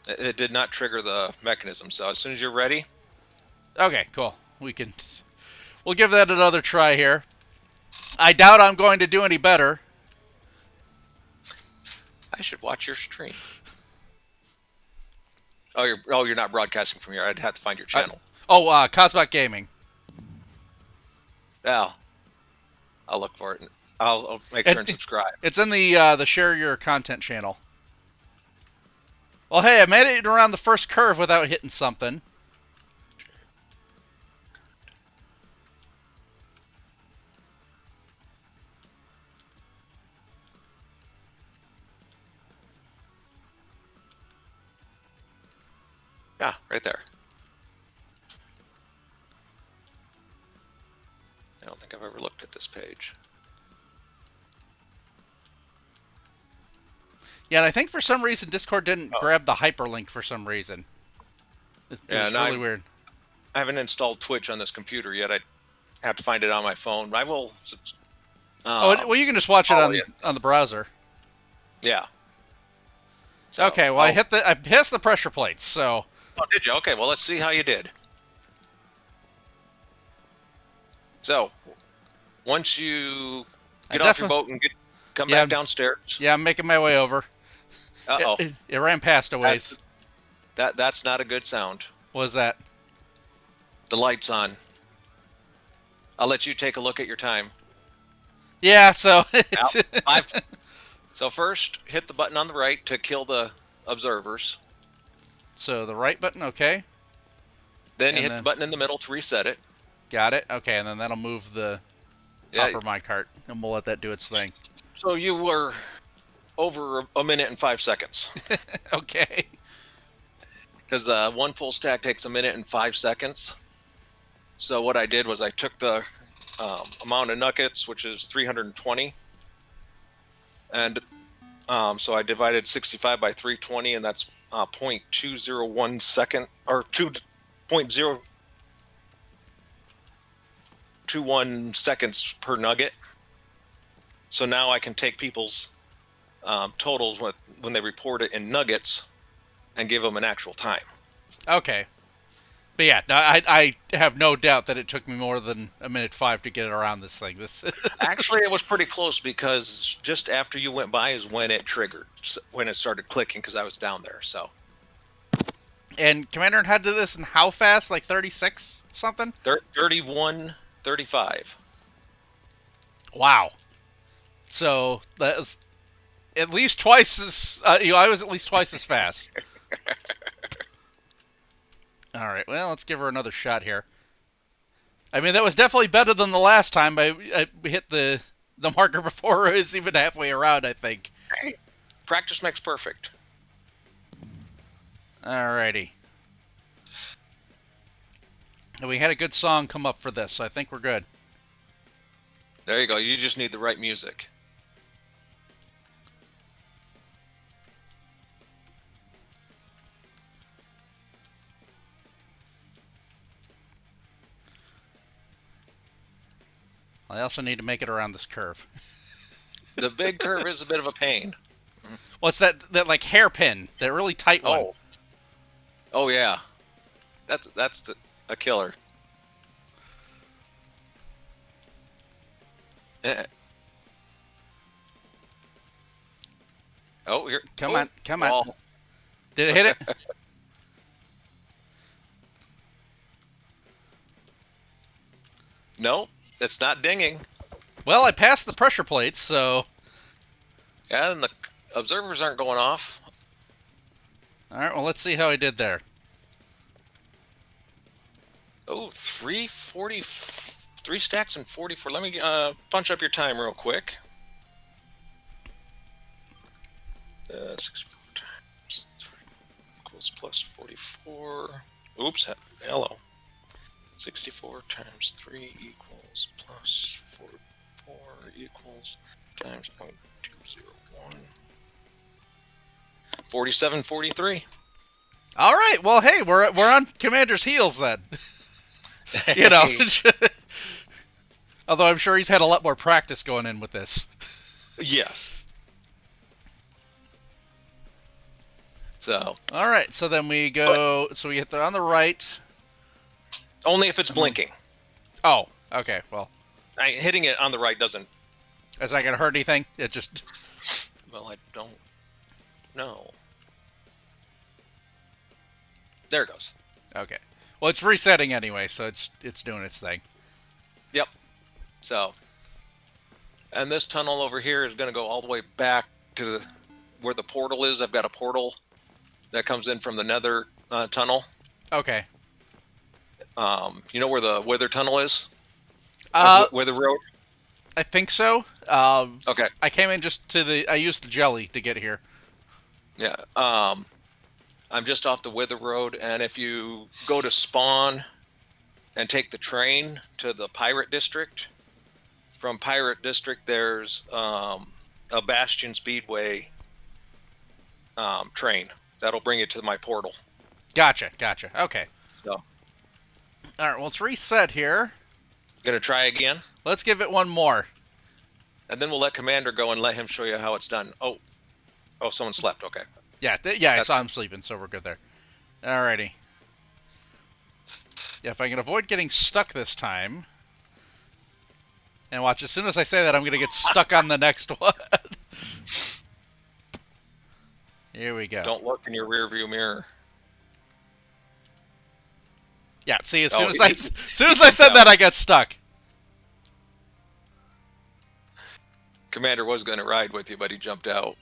It did not trigger the mechanism. So as soon as you're ready... Okay, cool. We'll give that another try here. I doubt I'm going to do any better. I should watch your stream. Oh, you're not broadcasting from here. I'd have to find your channel. Cosbot Gaming. Yeah, I'll look for it. I'll make sure and subscribe. It's in the share your content channel. Well, hey, I made it around the first curve without hitting something. Yeah, right there. I don't think I've ever looked at this page. Yeah, and I think for some reason Discord didn't grab the hyperlink for some reason. It was really weird. I haven't installed Twitch on this computer yet. I have to find it on my phone. I will. Well, you can just watch it on the browser. Yeah. So, okay. Well, I passed the pressure plates. So. Oh, did you? Okay. Well, let's see how you did. So, once you get off your boat and come back downstairs. Yeah, I'm making my way over. Uh-oh. It ran past a ways. That's not a good sound. What was that? The light's on. I'll let you take a look at your time. Yeah, so... So first, hit the button on the right to kill the observers. So the right button, okay. Then you hit the button in the middle to reset it. Got it. Okay, and then that'll move the hopper minecart, and we'll let that do its thing. So you were over a minute and 5 seconds. Okay. Because one full stack takes a minute and 5 seconds. So what I did was I took the amount of nuggets, which is 320, and so I divided 65 by 320, and that's 0.201 second, or 2.021 seconds per nugget. So now I can take people's totals when they report it in nuggets and give them an actual time. Okay. But yeah, I have no doubt that it took me more than a minute 5 to get around this thing. Actually, it was pretty close because just after you went by is when it triggered, when it started clicking because I was down there. So. And Commander had to do this in how fast? Like 36 something? 31:35. Wow. So that's at least twice as I was at least twice as fast. All right, well, let's give her another shot here. I mean, that was definitely better than the last time. I hit the marker before it was even halfway around, I think. Hey, practice makes perfect. Alrighty. And we had a good song come up for this, so I think we're good. There you go. You just need the right music. I also need to make it around this curve. The big curve is a bit of a pain. What's that like hairpin? That really tight one. Oh yeah. That's a killer. Oh, here. Come on. Did it hit it? No, it's not dinging. Well, I passed the pressure plates, so... Yeah, and the observers aren't going off. Alright, well, let's see how I did there. Oh, 340... 3 stacks and 44. Let me punch up your time real quick. 64 times 3 equals plus 44. Oops, hello. 64 times 3 equals plus 44 equals times 0.201. 4743. All right. Well, hey, we're on Commander's heels then. You know. Although I'm sure he's had a lot more practice going in with this. Yes. So. All right. So then we go. So we hit the on the right. Only if it's blinking. Oh. Okay. Well. Hitting it on the right doesn't. Is that gonna hurt anything? It just. Well, I don't No. There it goes. Okay. Well, it's resetting anyway, so it's doing its thing. Yep. So, and this tunnel over here is going to go all the way back to where the portal is. I've got a portal that comes in from the nether tunnel. Okay. You know where the Wither tunnel is? Wither Road? I think so. Okay. I came in just to the... I used the jelly to get here. Yeah. I'm just off the Wither Road, and if you go to spawn and take the train to the Pirate District, from Pirate District there's a Bastion Speedway train. That'll bring you to my portal. Gotcha. Okay. So, All right, well, it's reset here. gonna try again, Let's give it one more. and then we'll let Commander go and let him show you how it's done. Oh, someone slept. Okay. Yeah, I saw him sleeping, so we're good there. Alrighty. Yeah, if I can avoid getting stuck this time... And watch, as soon as I say that, I'm going to get stuck on the next one. Here we go. Don't look in your rearview mirror. Yeah, see, as soon as I said that, I got stuck. Commander was going to ride with you, but he jumped out.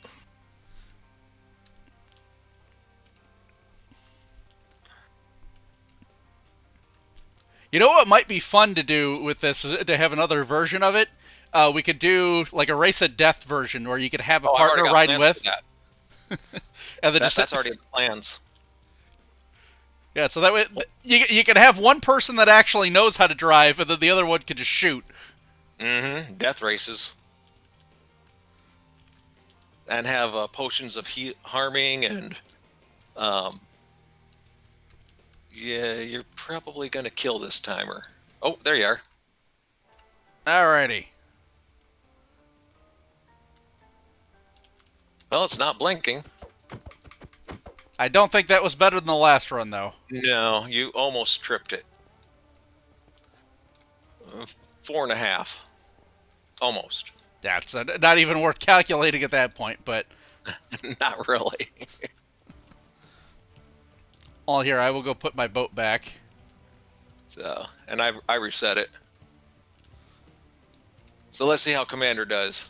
You know what might be fun to do with this, to have another version of it? We could do like a Race of Death version where you could have a partner riding with. And that's already in the plans. Yeah, so that way you can have one person that actually knows how to drive, and then the other one could just shoot. Mm-hmm. Death races. And have potions of harming and... Yeah, you're probably going to kill this timer. Oh, there you are. Alrighty. Well, it's not blinking. I don't think that was better than the last run, though. No, you almost tripped it. 4.5. Almost. Yeah, it's not even worth calculating at that point, but... Not really. All here, I will go put my boat back. So, and I reset it. So let's see how Commander does.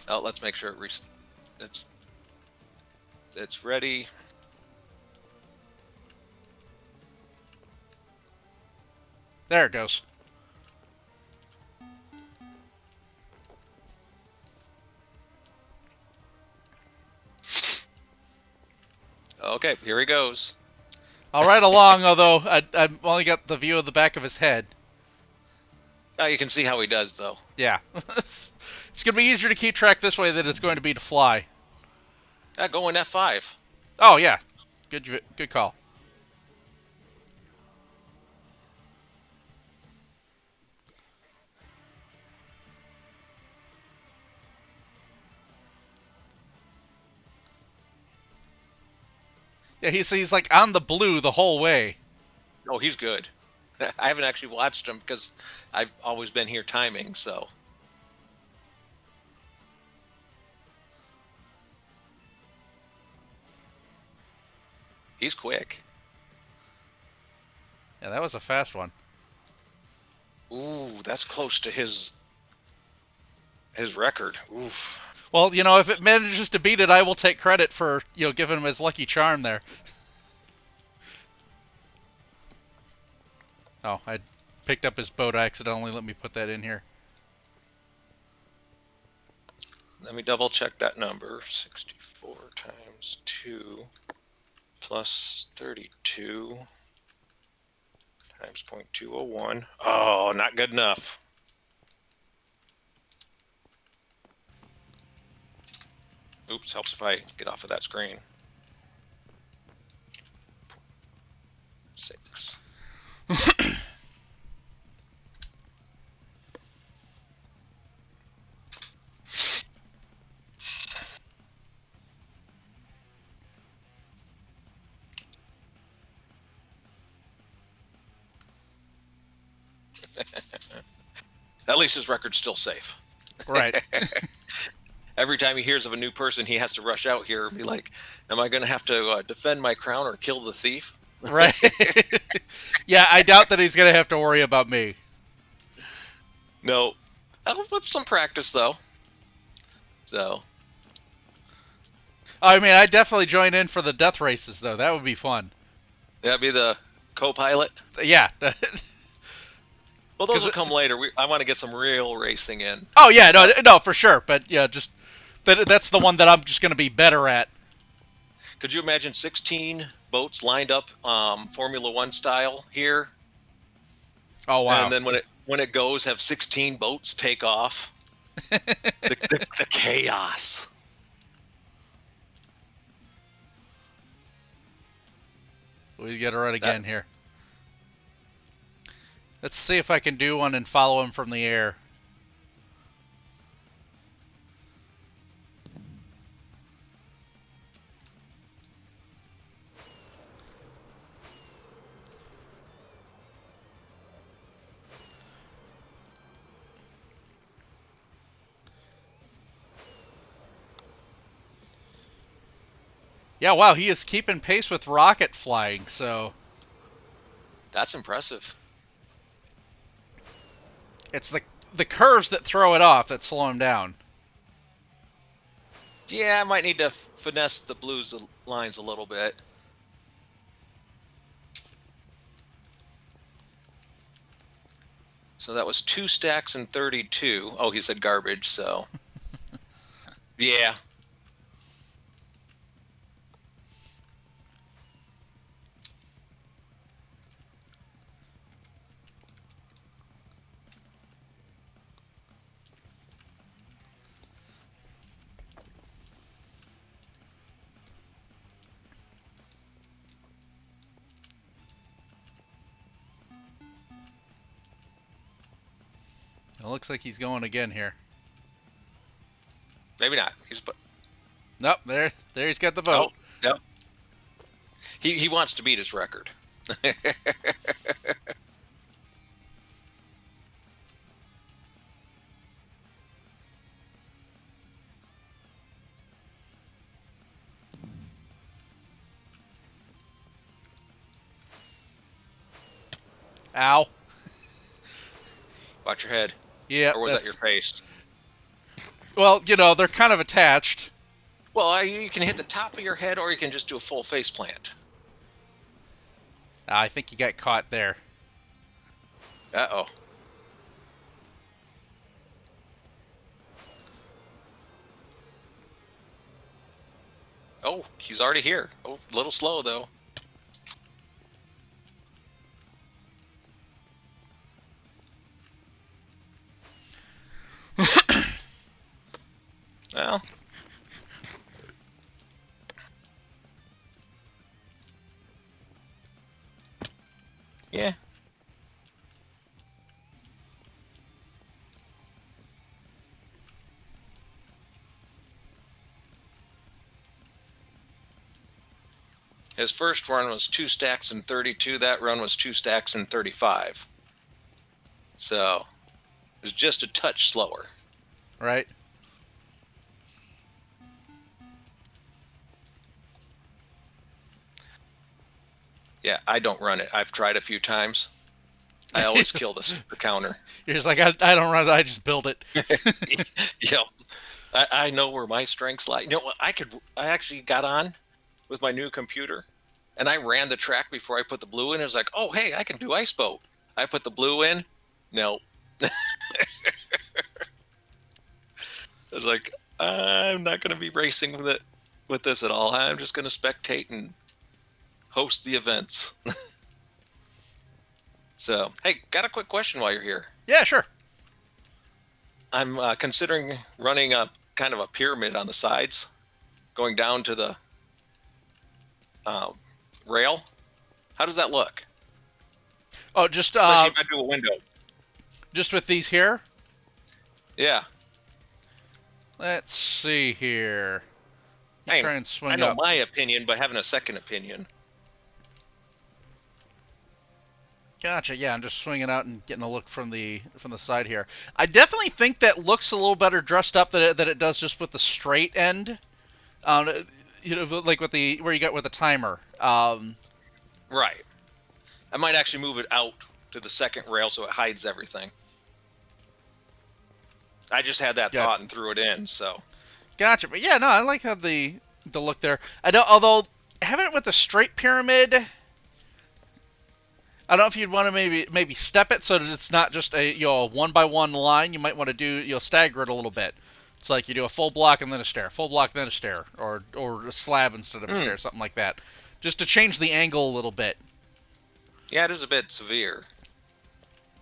Oh, let's make sure it's ready. There it goes. Okay, here he goes. I'll ride along, although I've only got the view of the back of his head. Oh, you can see how he does, though. Yeah. It's going to be easier to keep track this way than it's going to be to fly. Go in F5. Oh, yeah. Good call. Yeah, he's like on the blue the whole way. Oh, he's good. I haven't actually watched him because I've always been here timing, so. He's quick. Yeah, that was a fast one. Ooh, that's close to his record. Oof. Well, if it manages to beat it, I will take credit for, giving him his lucky charm there. Oh, I picked up his boat. I accidentally let me put that in here. Let me double check that number. 64 times 2 plus 32 times 0.201. Oh, not good enough. Oops, helps if I get off of that screen. 6. At least his record's still safe. Right. Every time he hears of a new person, he has to rush out here and be like, am I going to have to defend my crown or kill the thief? Right. Yeah, I doubt that he's going to have to worry about me. No. With some practice, though. So. I mean, I'd definitely join in for the death races, though. That would be fun. That'd be the co-pilot? Yeah. Well, those will come later. I want to get some real racing in. Oh, yeah, no, for sure. But, yeah, just that's the one that I'm just going to be better at. Could you imagine 16 boats lined up Formula One style here? Oh, wow. And then when it goes, have 16 boats take off. the chaos. We got to run again here. Let's see if I can do one and follow him from the air. Yeah, wow, he is keeping pace with rocket flying, so... That's impressive. It's the curves that throw it off that slow him down. Yeah, I might need to finesse the blues lines a little bit. So that was 2 stacks and 32. Oh, he said garbage, so... Yeah. It looks like he's going again here. Maybe not. Nope, there he's got the boat. Oh, yep. He wants to beat his record. Ow. Watch your head. Yeah. Or was that your face? Well, you know, they're kind of attached. Well, you can hit the top of your head, or you can just do a full face plant. I think you got caught there. Uh-oh. Oh, he's already here. Oh, a little slow, though. Well. Yeah. His first run was 2 stacks and 32. That run was 2 stacks and 35. So it was just a touch slower. Right. Yeah, I don't run it. I've tried a few times. I always kill the counter. You're just like, I don't run it, I just build it. Yep. I know where my strengths lie. You know what? I actually got on with my new computer, and I ran the track before I put the blue in. It was like, oh, hey, I can do ice boat. I put the blue in. No. I was like, I'm not going to be racing with this at all. I'm just going to spectate and host the events. So, hey, got a quick question while you're here. Yeah, sure. I'm considering running a kind of a pyramid on the sides, going down to the rail. How does that look? Oh, just Especially if I do a window. Just with these here? Yeah. Let's see here. You Hey, try and swing I know up. my opinion, but having a second opinion. Gotcha. Yeah, I'm just swinging out and getting a look from the side here. I definitely think that looks a little better dressed up than it does just with the straight end. Like with the where you got with the timer. Right. I might actually move it out to the second rail so it hides everything. I just had that thought and threw it in. So. Gotcha. But yeah, no, I like how the look there. I don't. Although having it with the straight pyramid. I don't know if you'd want to maybe step it so that it's not just a one by one line. You might want to do stagger it a little bit. It's like you do a full block and then a stair, full block then a stair, or a slab instead of a stair, something like that, just to change the angle a little bit. Yeah, it is a bit severe.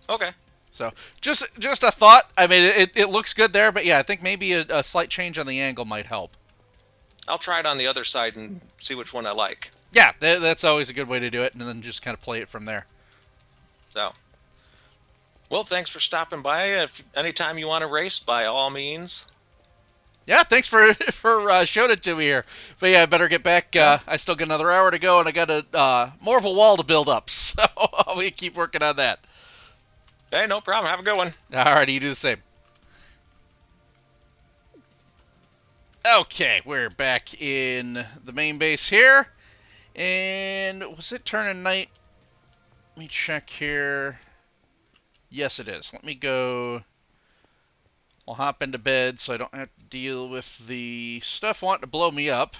Okay. So just a thought. I mean, it looks good there, but yeah, I think maybe a slight change on the angle might help. I'll try it on the other side and see which one I like. Yeah, that's always a good way to do it, and then just kind of play it from there. So, well, thanks for stopping by. If anytime you want to race, by all means. Yeah, thanks for showing it to me here. But yeah, I better get back. I still got another hour to go, and I got more of a wall to build up, so I'll keep working on that. Hey, no problem. Have a good one. All right, you do the same. Okay, we're back in the main base here. And was it turning night? Let me check here. Yes, it is. Let me go. I'll hop into bed so I don't have to deal with the stuff wanting to blow me up.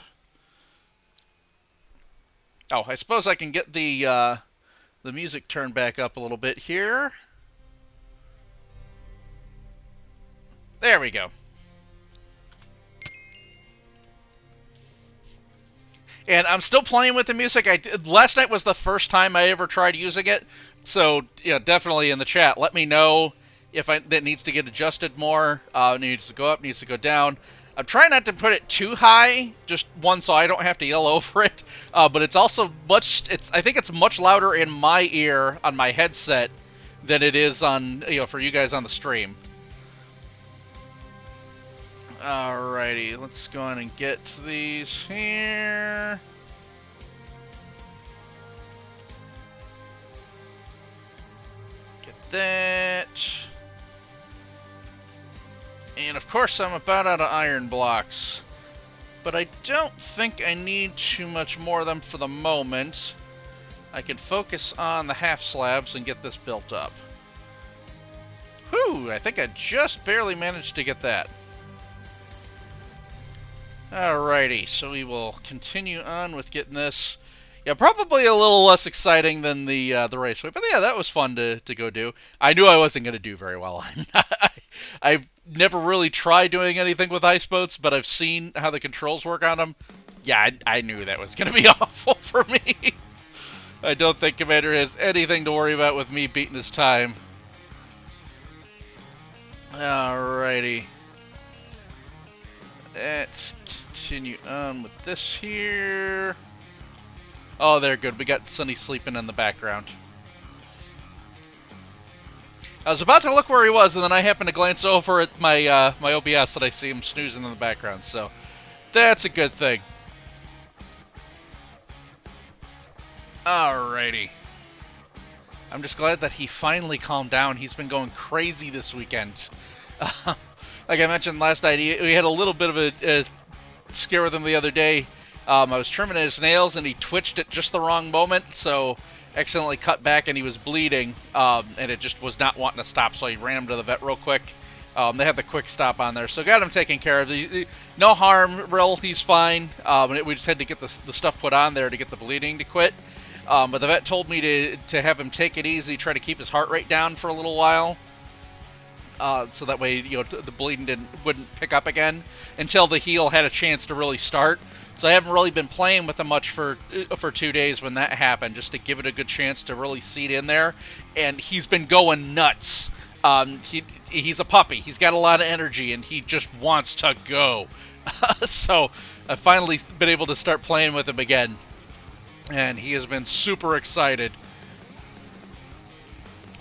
Oh, I suppose I can get the music turned back up a little bit here. There we go. And I'm still playing with the music. Last night was the first time I ever tried using it. So, yeah, definitely in the chat, let me know if that needs to get adjusted more. Needs to go up, needs to go down. I'm trying not to put it too high, just one so I don't have to yell over it. But it's also I think it's much louder in my ear on my headset than it is on, for you guys on the stream. Alrighty, let's go on and get these here. Get that. And of course I'm about out of iron blocks. But I don't think I need too much more of them for the moment. I can focus on the half slabs and get this built up. Whew, I think I just barely managed to get that. Alrighty, so we will continue on with getting this. Yeah, probably a little less exciting than the raceway, but yeah, that was fun to go do. I knew I wasn't going to do very well. I've never really tried doing anything with ice boats, but I've seen how the controls work on them. Yeah, I knew that was going to be awful for me. I don't think Commander has anything to worry about with me beating his time. Alrighty. Let's continue on with this here. Oh, they're good. We got Sunny sleeping in the background. I was about to look where he was, and then I happened to glance over at my my OBS, and I see him snoozing in the background. So that's a good thing. Alrighty. I'm just glad that he finally calmed down. He's been going crazy this weekend. Like I mentioned last night, we had a little bit of a scare with him the other day. I was trimming his nails, and he twitched at just the wrong moment, so accidentally cut back, and he was bleeding, and it just was not wanting to stop, so I ran him to the vet real quick. They have the quick stop on there, so got him taken care of. No harm, real, he's fine. We just had to get the stuff put on there to get the bleeding to quit. But the vet told me to have him take it easy, try to keep his heart rate down for a little while. So that way, the bleeding wouldn't pick up again until the heal had a chance to really start. So I haven't really been playing with him much for 2 days when that happened, just to give it a good chance to really seed in there. And he's been going nuts. He's a puppy. He's got a lot of energy, and he just wants to go. So I've finally been able to start playing with him again, and he has been super excited.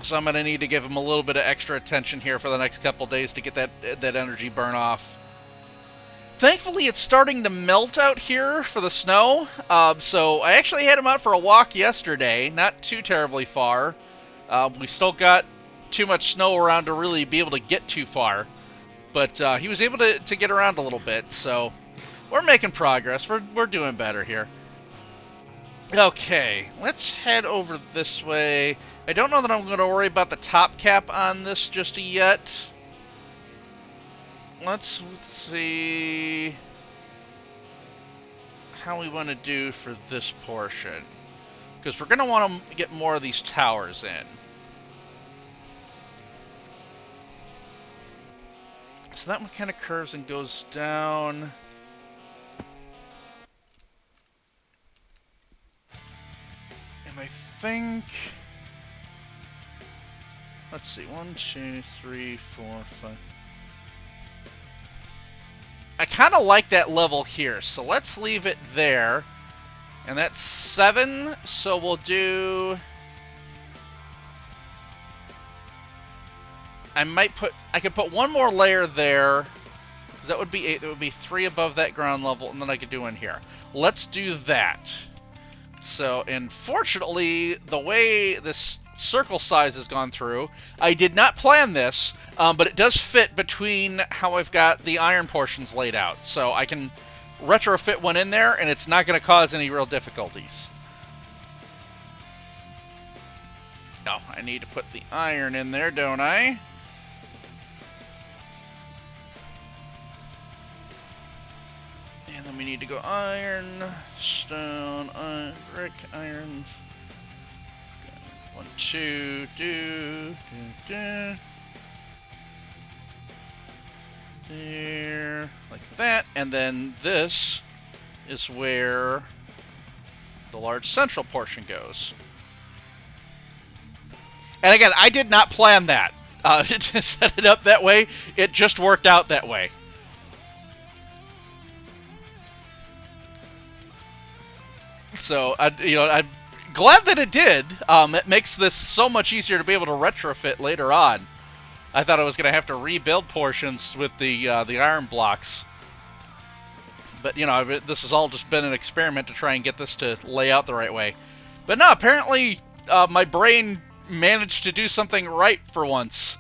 So I'm going to need to give him a little bit of extra attention here for the next couple days to get that energy burn off. Thankfully, it's starting to melt out here for the snow. So I actually had him out for a walk yesterday, not too terribly far. We still got too much snow around to really be able to get too far. But he was able to get around a little bit, so we're making progress. We're doing better here. Okay, let's head over this way. I don't know that I'm going to worry about the top cap on this just yet. Let's see how we want to do for this portion. Because we're going to want to get more of these towers in. So that one kind of curves and goes down. And I think... Let's see, 1, 2, 3, 4, 5... I kind of like that level here, so let's leave it there. And that's 7, so we'll do... I could put one more layer there, because that would be 8. That would be 3 above that ground level, and then I could do in here. Let's do that. So, unfortunately, the way this circle size has gone through, I did not plan this, but it does fit between how I've got the iron portions laid out. So I can retrofit one in there, and it's not going to cause any real difficulties. Oh, I need to put the iron in there, don't I? And then we need to go iron, stone, iron, brick, iron. 1, 2, there, like that, and then this is where the large central portion goes. And again, I did not plan that. To set it up that way. It just worked out that way. So, I'm glad that it did. It makes this so much easier to be able to retrofit later on. I thought I was going to have to rebuild portions with the iron blocks. But, this has all just been an experiment to try and get this to lay out the right way. But no, apparently my brain managed to do something right for once.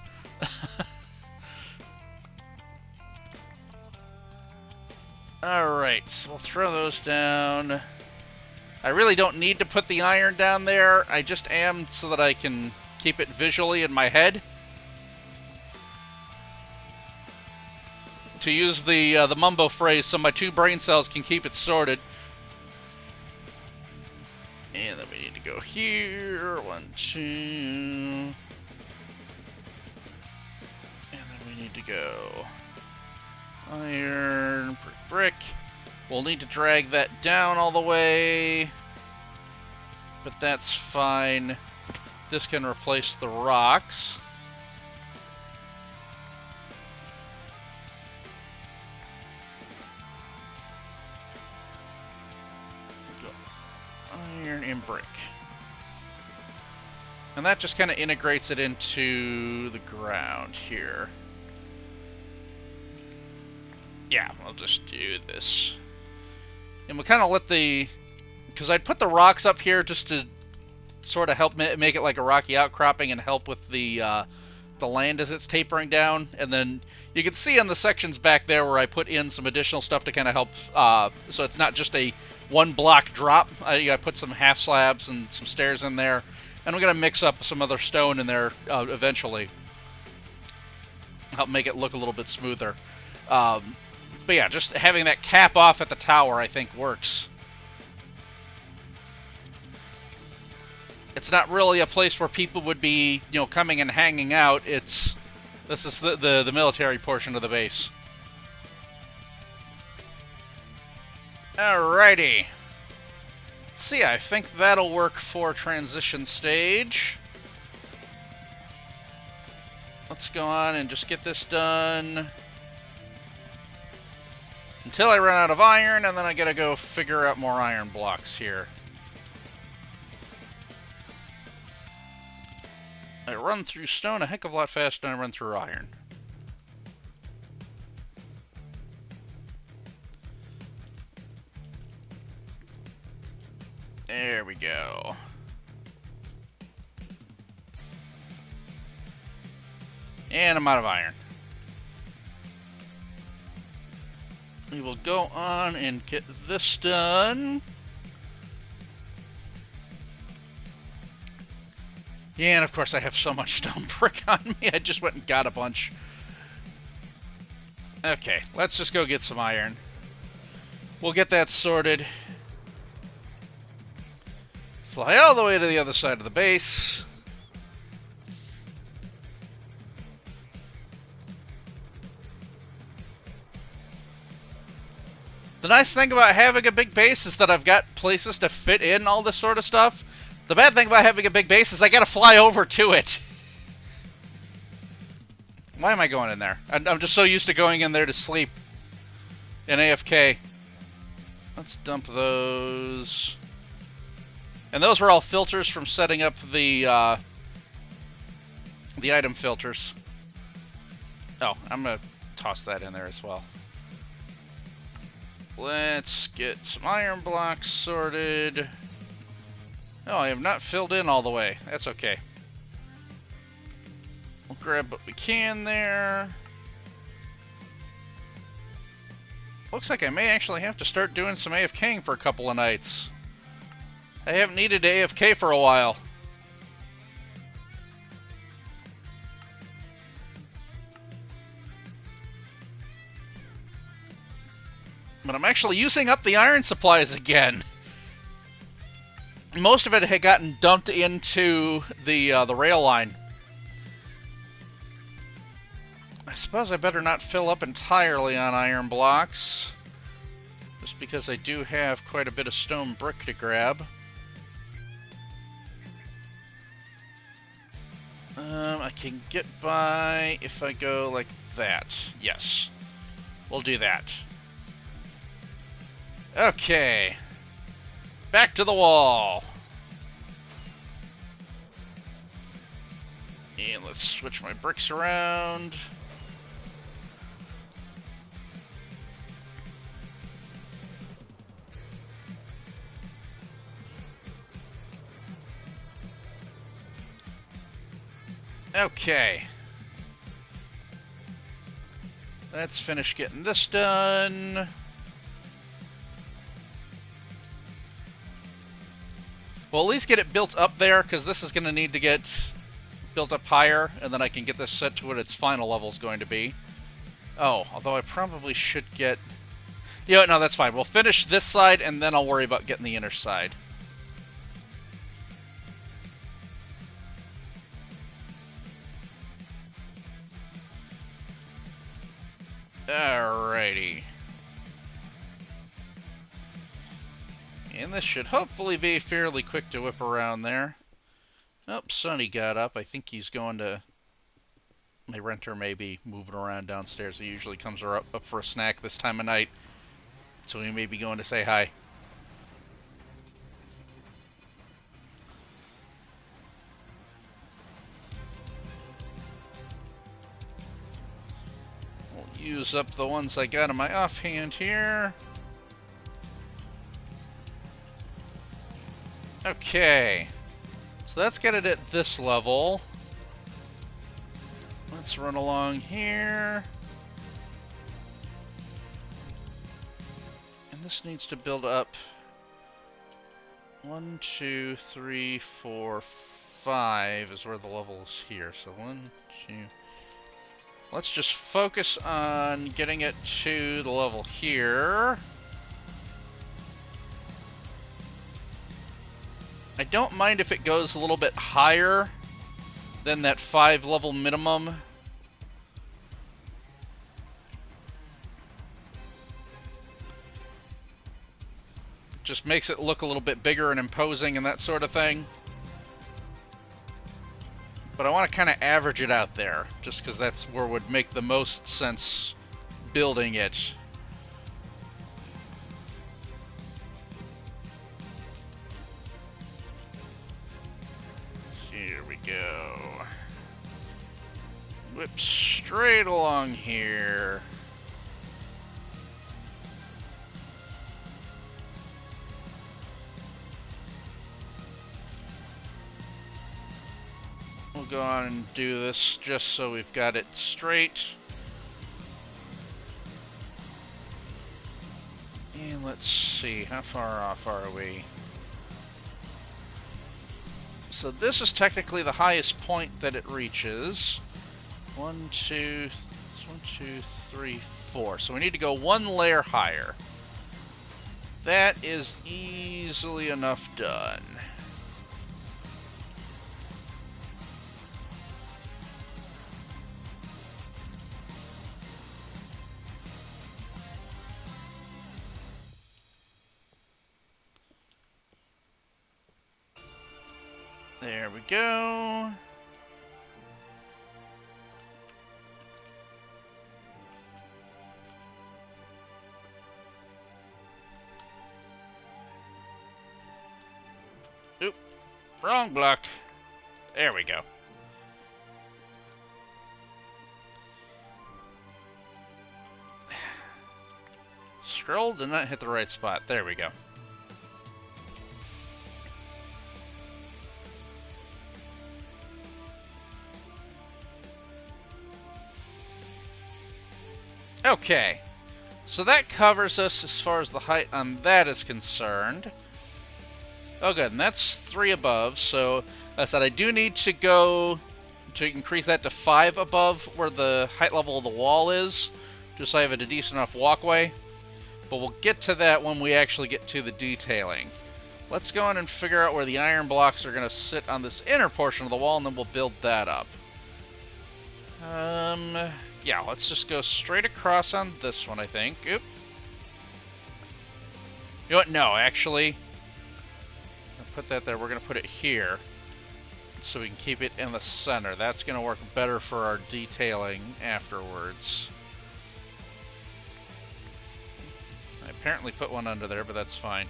Alright, so we'll throw those down. I really don't need to put the iron down there. I just am so that I can keep it visually in my head. To use the mumbo phrase, so my 2 brain cells can keep it sorted. And then we need to go here. 1, 2. And then we need to go iron, brick. We'll need to drag that down all the way, but that's fine. This can replace the rocks. Go iron and brick. And that just kind of integrates it into the ground here. Yeah, I'll just do this. And we'll kind of let because I put the rocks up here just to sort of help make it like a rocky outcropping and help with the land as it's tapering down. And then you can see on the sections back there where I put in some additional stuff to kind of help, so it's not just a 1 block drop. I put some half slabs and some stairs in there. And we're going to mix up some other stone in there eventually. Help make it look a little bit smoother. But yeah, just having that cap off at the tower, I think, works. It's not really a place where people would be, coming and hanging out. This is the military portion of the base. Alrighty. Let's see, I think that'll work for transition stage. Let's go on and just get this done. Until I run out of iron, and then I gotta go figure out more iron blocks here. I run through stone a heck of a lot faster than I run through iron. There we go. And I'm out of iron. We will go on and get this done. Yeah, and of course I have so much stone brick on me, I just went and got a bunch. Okay, let's just go get some iron. We'll get that sorted. Fly all the way to the other side of the base. The nice thing about having a big base is that I've got places to fit in all this sort of stuff. The bad thing about having a big base is I gotta fly over to it. Why am I going in there? I'm just so used to going in there to sleep. In AFK. Let's dump those. And those were all filters from setting up the item filters. Oh, I'm gonna toss that in there as well. Let's get some iron blocks sorted. Oh, I have not filled in all the way. That's okay. We'll grab what we can there. Looks like I may actually have to start doing some AFKing for a couple of nights. I haven't needed to AFK for a while. But I'm actually using up the iron supplies again. Most of it had gotten dumped into the rail line. I suppose I better not fill up entirely on iron blocks, just because I do have quite a bit of stone brick to grab. I can get by if I go like that. Yes, we'll do that. Okay, back to the wall. And let's switch my bricks around. Okay. Let's finish getting this done. Well, at least get it built up there, because this is going to need to get built up higher, and then I can get this set to what its final level is going to be. Oh, although I probably should get... Yeah, no, that's fine. We'll finish this side, and then I'll worry about getting the inner side. Alrighty. And this should hopefully be fairly quick to whip around there. Oh, Sonny got up. I think he's going to... My renter may be moving around downstairs. He usually comes up for a snack this time of night. So he may be going to say hi. We'll use up the ones I got in my offhand here. Okay. So let's get it at this level. Let's run along here. And this needs to build up 1, 2, 3, 4, 5 is where the level is here. So 1, 2. Let's just focus on getting it to the level here. I don't mind if it goes a little bit higher than that 5 level minimum. Just makes it look a little bit bigger and imposing and that sort of thing. But I want to kind of average it out there, just because that's where would make the most sense building it. Here we go. Whip straight along here. We'll go on and do this just so we've got it straight. And let's see, how far off are we? So this is technically the highest point that it reaches. 1, 2, 3, 4. So we need to go one layer higher. That is easily enough done. There we go. Oop, wrong block. There we go. Scroll did not hit the right spot. There we go. Okay, so that covers us as far as the height on that is concerned. Oh good, and that's 3 above, so I said I do need to go to increase that to 5 above where the height level of the wall is, just so I have a decent enough walkway. But we'll get to that when we actually get to the detailing. Let's go on and figure out where the iron blocks are going to sit on this inner portion of the wall, and then we'll build that up. Yeah, let's just go straight across on this one, I think. Oop. You know what? No, actually, I'll put that there. We're going to put it here so we can keep it in the center. That's going to work better for our detailing afterwards. I apparently put one under there, but that's fine.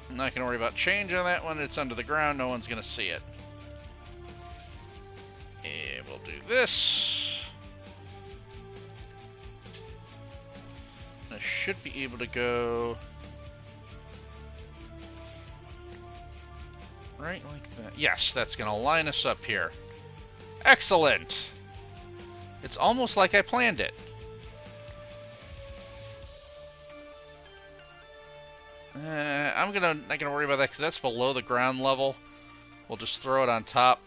I'm not going to worry about changing that one. It's under the ground. No one's going to see it. And we'll do this. I should be able to go right like that. Yes, that's going to line us up here. Excellent! It's almost like I planned it. I'm not gonna worry about that because that's below the ground level. We'll just throw it on top.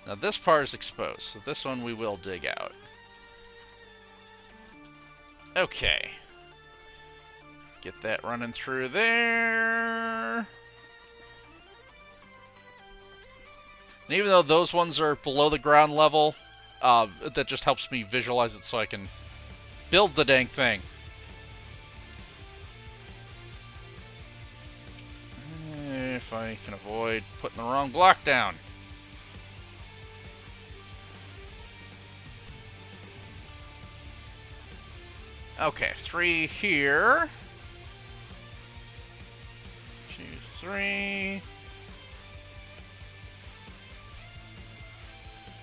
Now this part is exposed, so this one we will dig out. Okay. Get that running through there. And even though those ones are below the ground level, that just helps me visualize it so I can build the dang thing. If I can avoid putting the wrong block down. Okay, 3 here. 2, 3.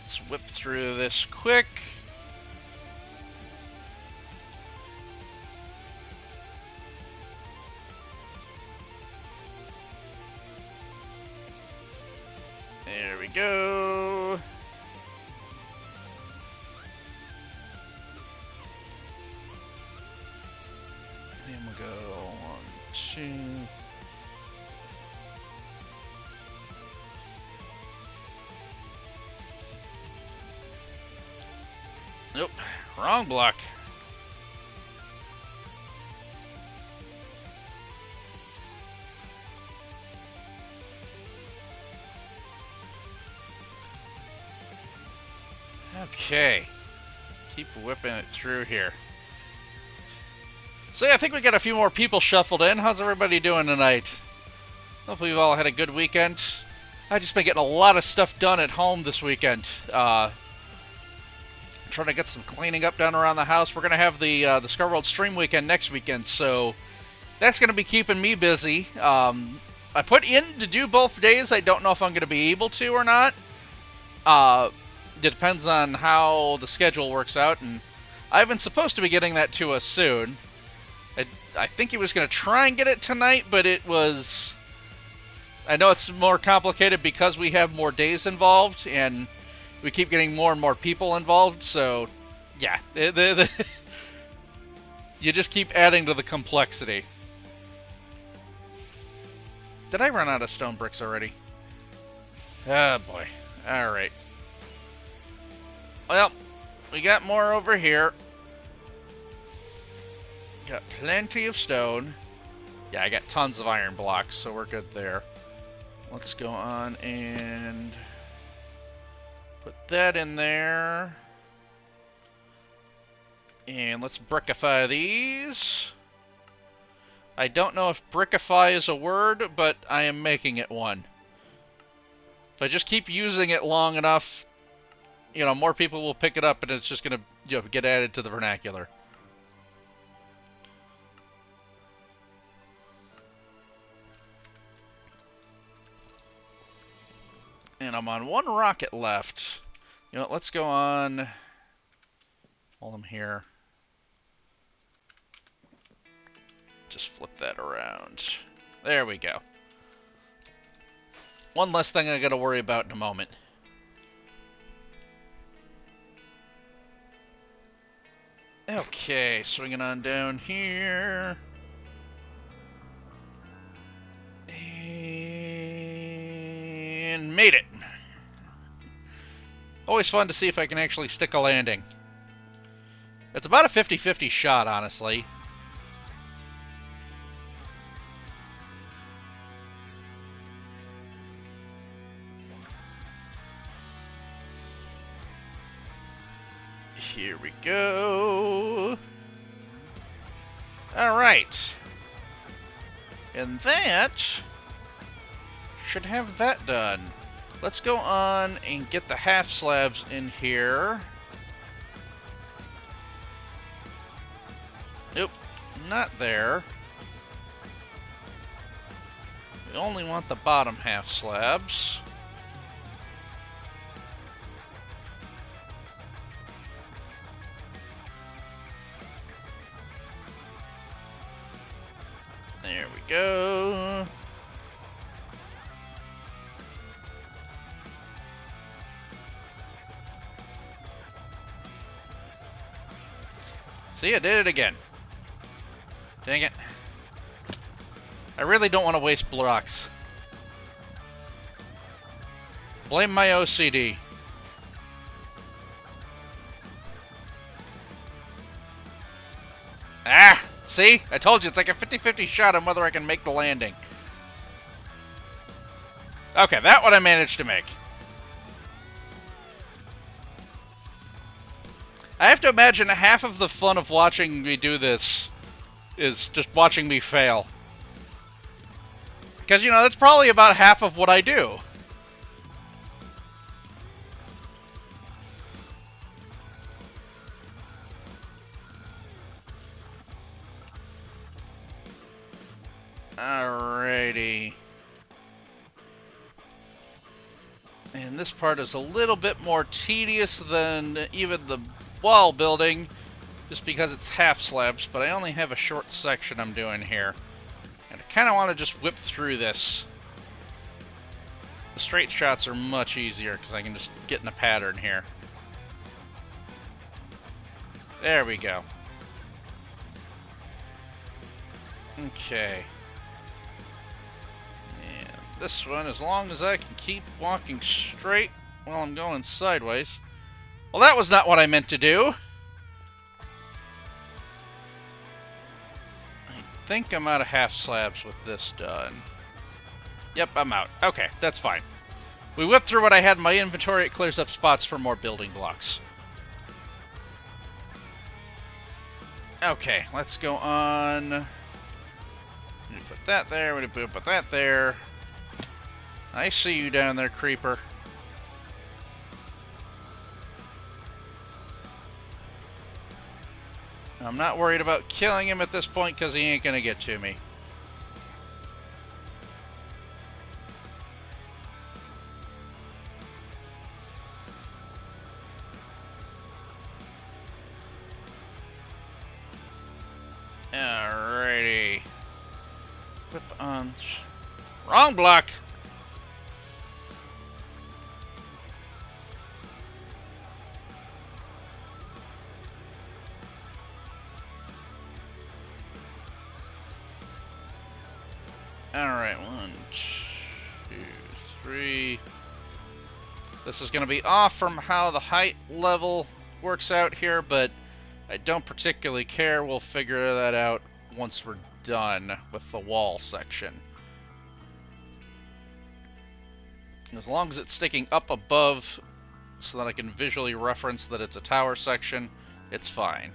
Let's whip through this quick. There we go. Then we'll go 1, 2. Nope, wrong block. Okay, keep whipping it through here. So yeah, I think we got a few more people shuffled in. How's everybody doing tonight? Hopefully you've all had a good weekend. I've just been getting a lot of stuff done at home this weekend. Trying to get some cleaning up done around the house. We're going to have the Scarworld stream weekend next weekend, so that's going to be keeping me busy. I put in to do both days. I don't know if I'm going to be able to or not. It depends on how the schedule works out, and Ivan's supposed to be getting that to us soon. I think he was going to try and get it tonight, but it was... I know it's more complicated because we have more days involved, and we keep getting more and more people involved, so, yeah. You just keep adding to the complexity. Did I run out of stone bricks already? Oh, boy. Alright. Well, we got more over here. Got plenty of stone. Yeah, I got tons of iron blocks, so we're good there. Let's go on and put that in there. And let's brickify these. I don't know if brickify is a word, but I am making it one. If I just keep using it long enough, you know, more people will pick it up and it's just going to, you know, get added to the vernacular. And I'm on one rocket left. You know what, let's go on while I'm here. Just flip that around. There we go. One less thing I gotta worry about in a moment. Okay, swinging on down here. And made it. Always fun to see if I can actually stick a landing. It's about a 50-50 shot, honestly. Here we go. Alright. And that should have that done. Let's go on and get the half slabs in here. Nope, not there. We only want the bottom half slabs. There we go. See, I did it again. Dang it. I really don't want to waste blocks. Blame my OCD. Ah! See? I told you, it's like a 50-50 shot on whether I can make the landing. Okay, that one I managed to make. I have to imagine half of the fun of watching me do this is just watching me fail. Because, you know, that's probably about half of what I do. Alrighty. And this part is a little bit more tedious than even the wall building, just because it's half slabs, but I only have a short section I'm doing here. And I kind of want to just whip through this. The straight shots are much easier because I can just get in a pattern here. There we go. Okay. And this one, as long as I can keep walking straight while I'm going sideways. Well, that was not what I meant to do. I think I'm out of half slabs with this done. Yep, I'm out. Okay, that's fine. We whipped through what I had in my inventory. It clears up spots for more building blocks. Okay, let's go on. We need to put that there. We need to put that there. I see you down there, creeper. I'm not worried about killing him at this point because he ain't gonna get to me. Alrighty. Whip on. Wrong block! Alright, 1, 2, 3. This is going to be off from how the height level works out here, but I don't particularly care. We'll figure that out once we're done with the wall section. As long as it's sticking up above so that I can visually reference that it's a tower section, it's fine.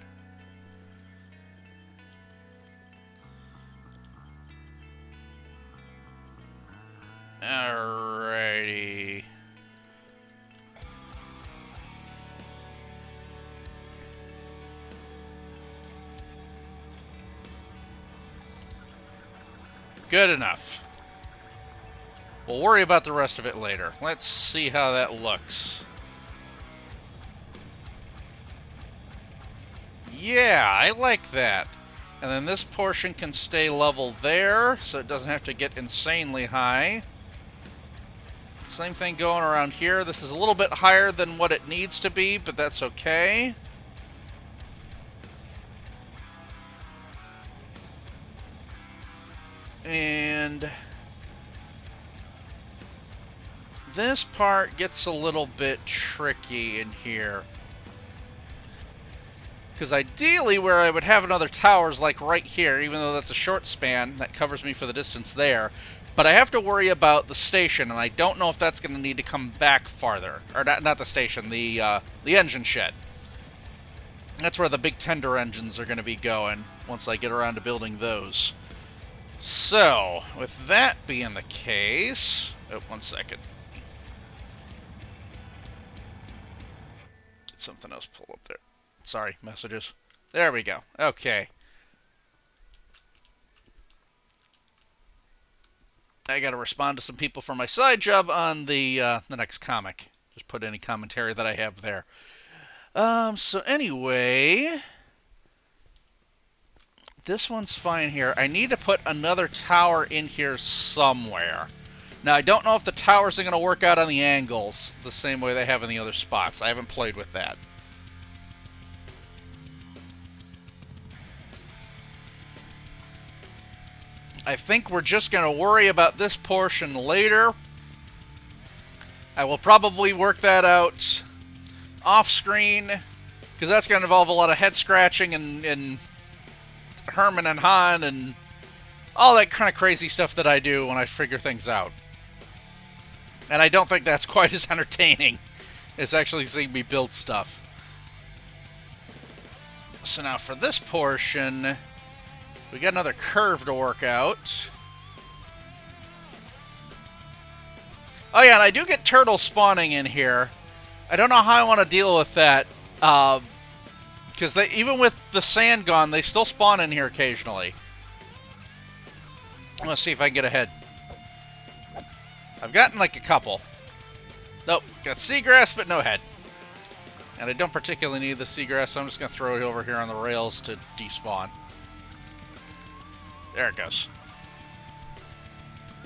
Alrighty. Good enough. We'll worry about the rest of it later. Let's see how that looks. Yeah, I like that. And then this portion can stay level there, so it doesn't have to get insanely high. Same thing going around here. This is a little bit higher than what it needs to be, but that's okay. And this part gets a little bit tricky in here. Because ideally where I would have another tower is like right here, even though that's a short span, that covers me for the distance there. But I have to worry about the station, and I don't know if that's going to need to come back farther. Or not the station, the engine shed. That's where the big tender engines are going to be going once I get around to building those. So, with that being the case... Oh, 1 second. Get something else pull up there. Sorry, messages. There we go. Okay. I gotta respond to some people for my side job on the next comic. Just put any commentary that I have there. So anyway... This one's fine here. I need to put another tower in here somewhere. Now, I don't know if the towers are going to work out on the angles the same way they have in the other spots. I haven't played with that. I think we're just going to worry about this portion later. I will probably work that out off-screen, because that's going to involve a lot of head scratching and Herman and Han and all that kind of crazy stuff that I do when I figure things out. And I don't think that's quite as entertaining as actually seeing me build stuff. So now for this portion, we got another curve to work out. Oh yeah, and I do get turtles spawning in here. I don't know how I want to deal with that. Because even with the sand gone, they still spawn in here occasionally. Let's see if I can get ahead. I've gotten like a couple. Nope, got seagrass, but no head. And I don't particularly need the seagrass, so I'm just going to throw it over here on the rails to despawn. There it goes.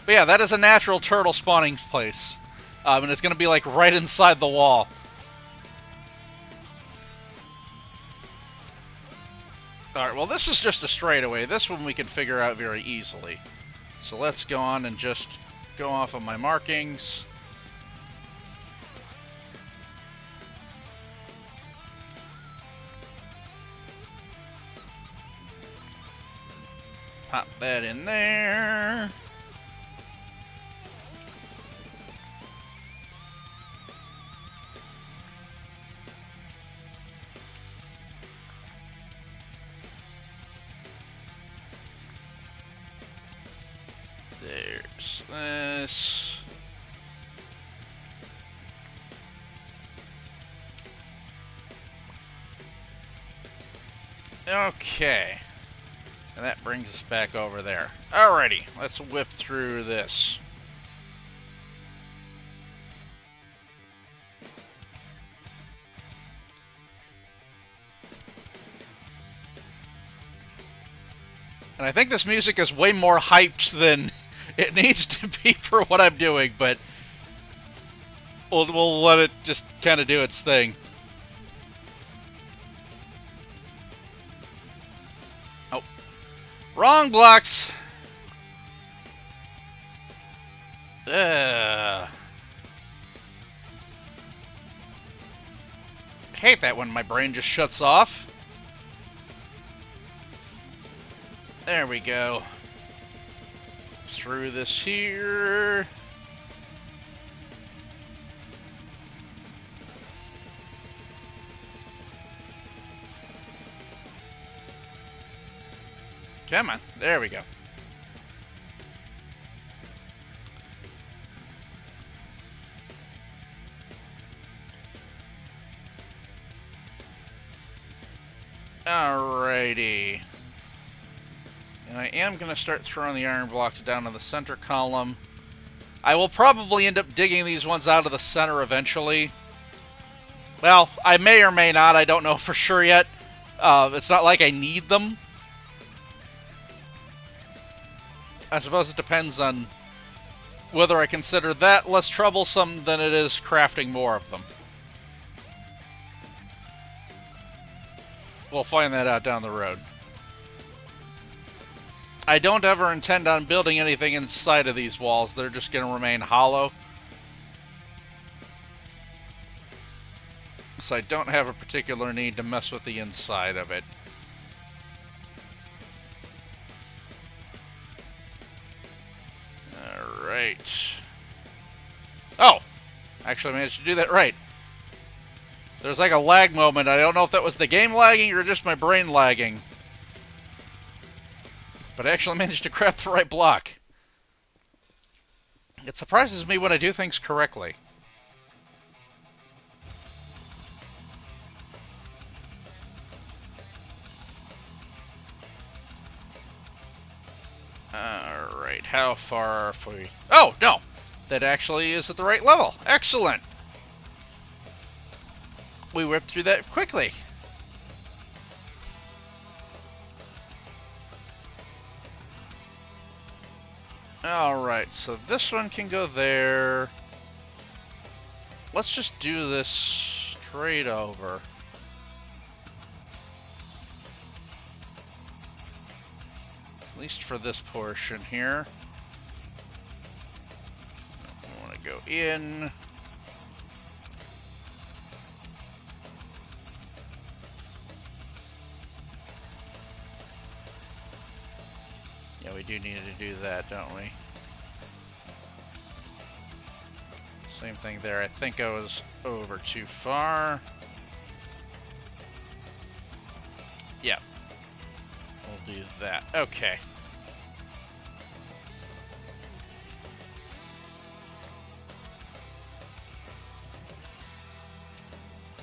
But yeah, that is a natural turtle spawning place. And it's going to be like right inside the wall. Alright, well this is just a straightaway. This one we can figure out very easily. So let's go on and just go off of my markings. Pop that in there. There's this. Okay. And that brings us back over there. Alrighty, let's whip through this. And I think this music is way more hyped than it needs to be for what I'm doing, but we'll let it just kind of do its thing. Oh. Wrong blocks! I hate that when my brain just shuts off. There we go. Through this here. Come on. There we go. Alrighty. And I am going to start throwing the iron blocks down to the center column. I will probably end up digging these ones out of the center eventually. Well, I may or may not. I don't know for sure yet. It's not like I need them. I suppose it depends on whether I consider that less troublesome than it is crafting more of them. We'll find that out down the road. I don't ever intend on building anything inside of these walls. They're just going to remain hollow. So I don't have a particular need to mess with the inside of it. Alright. Oh! Actually, I managed to do that right. There's like a lag moment. I don't know if that was the game lagging or just my brain lagging. But I actually managed to craft the right block. It surprises me when I do things correctly. Alright, how far are we... Oh, no! That actually is at the right level. Excellent! We whipped through that quickly. Alright, so this one can go there. Let's just do this straight over. At least for this portion here. I want to go in. Yeah, we do need to do that, don't we? Same thing there. I think I was over too far. Yeah. We'll do that. Okay.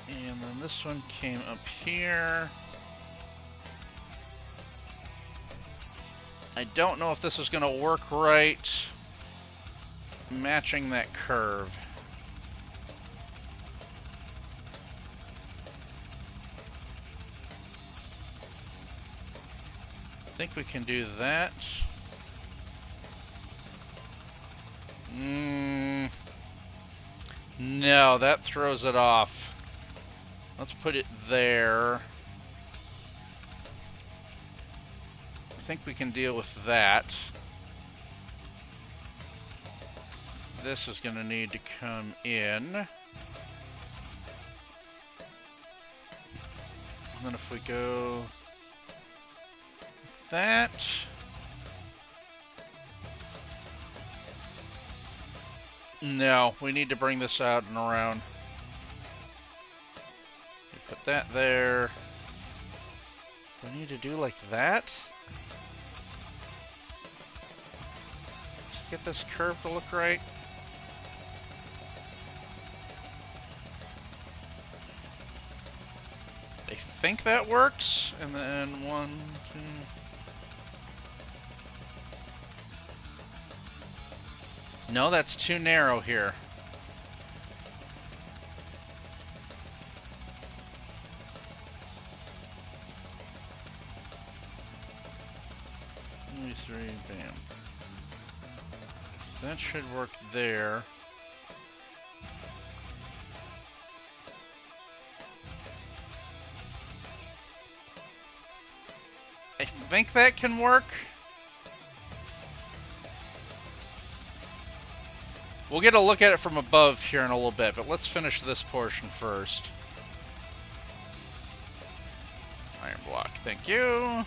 And then this one came up here. I don't know if this is going to work right, matching that curve. I think we can do that. No, that throws it off. Let's put it there. I think we can deal with that. This is going to need to come in. And then if we go that. No, we need to bring this out and around. Put that there. Do I need to do like that? Just get this curve to look right. I think that works. And then 1, 2. No, that's too narrow here. Bam. That should work there. I think that can work. We'll get a look at it from above here in a little bit, but let's finish this portion first. Iron block, thank you.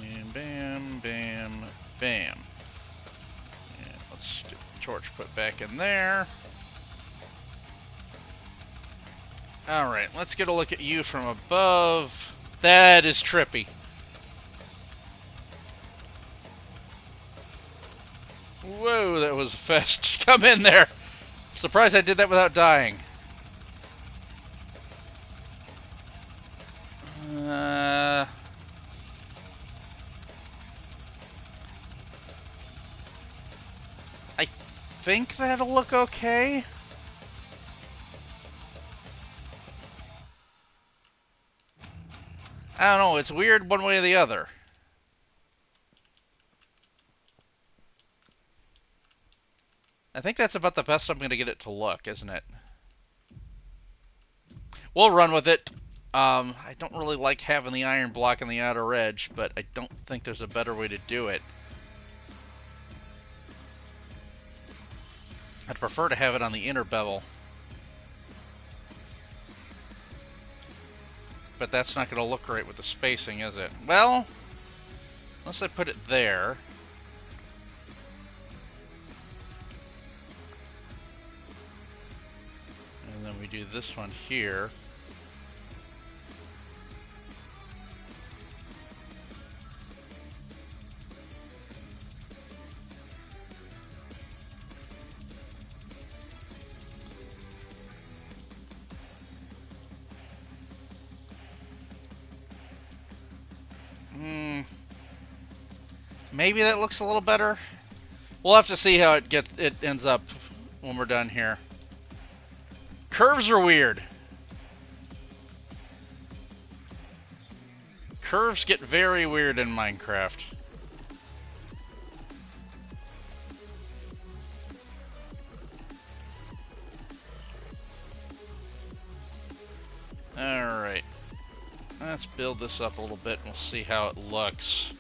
And bam, bam, bam. And let's get the torch put back in there. Alright, let's get a look at you from above. That is trippy. Whoa, that was fast. Just come in there. Surprised I did that without dying. I think that'll look okay. I don't know, it's weird one way or the other. I think that's about the best I'm going to get it to look, isn't it? We'll run with it. I don't really like having the iron block on the outer edge, but I don't think there's a better way to do it. I'd prefer to have it on the inner bevel. But that's not going to look right with the spacing, is it? Well, unless I put it there. And then we do this one here. Maybe that looks a little better. We'll have to see how it ends up when we're done here. Curves are weird. Curves get very weird in Minecraft. Alright. Let's build this up a little bit and we'll see how it looks.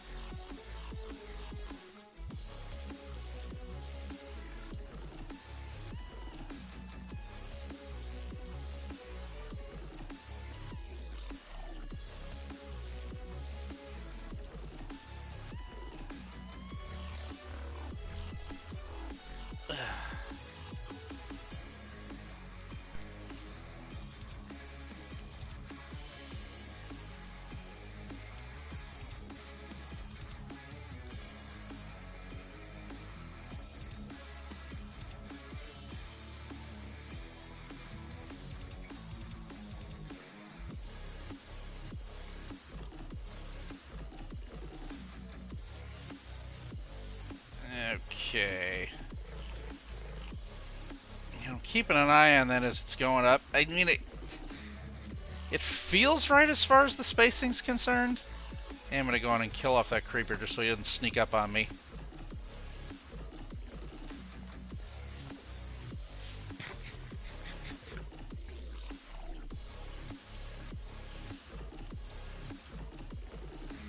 Okay. You know, keeping an eye on that as it's going up. I mean, it feels right as far as the spacing's concerned. And I'm going to go on and kill off that creeper just so he doesn't sneak up on me.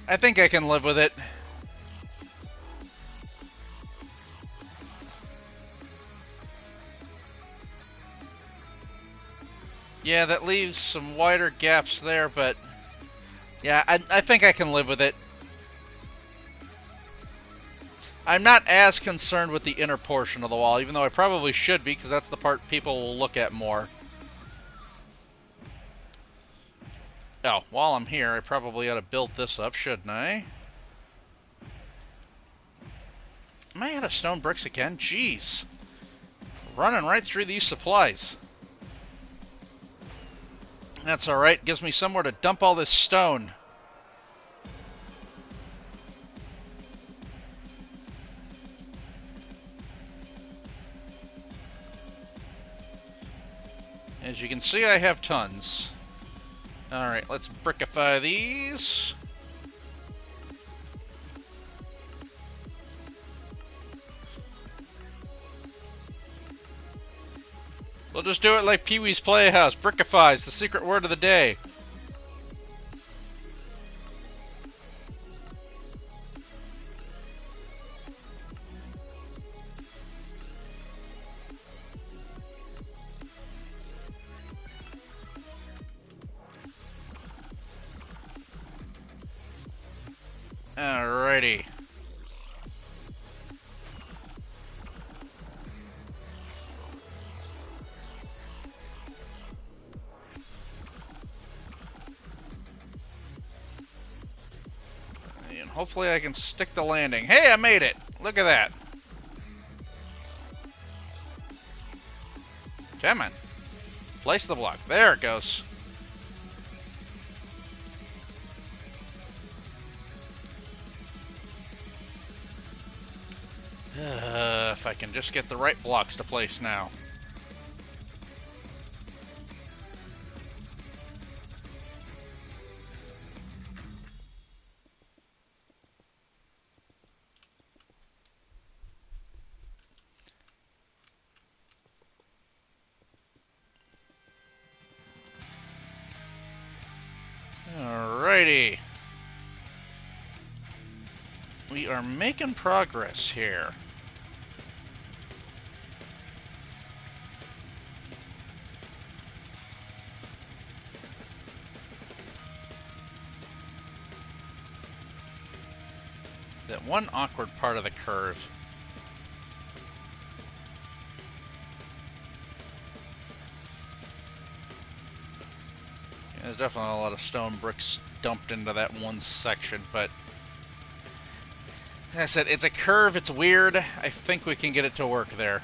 I think I can live with it. Yeah, that leaves some wider gaps there, but yeah, I think I can live with it. I'm not as concerned with the inner portion of the wall, even though I probably should be, because that's the part people will look at more. Oh, while I'm here, I probably ought to build this up, shouldn't I? Am I out of stone bricks again? Jeez. Running right through these supplies. That's alright, gives me somewhere to dump all this stone. As you can see, I have tons. Alright, let's brickify these. We'll just do it like Pee-wee's Playhouse. Brickifies, the secret word of the day. Alrighty. And hopefully I can stick the landing. Hey, I made it! Look at that. Come on. Place the block. There it goes. If I can just get the right blocks to place now. Alrighty. We are making progress here. That one awkward part of the curve. Yeah, there's definitely a lot of stone bricks dumped into that one section, but like I said, it's a curve, it's weird. I think we can get it to work there.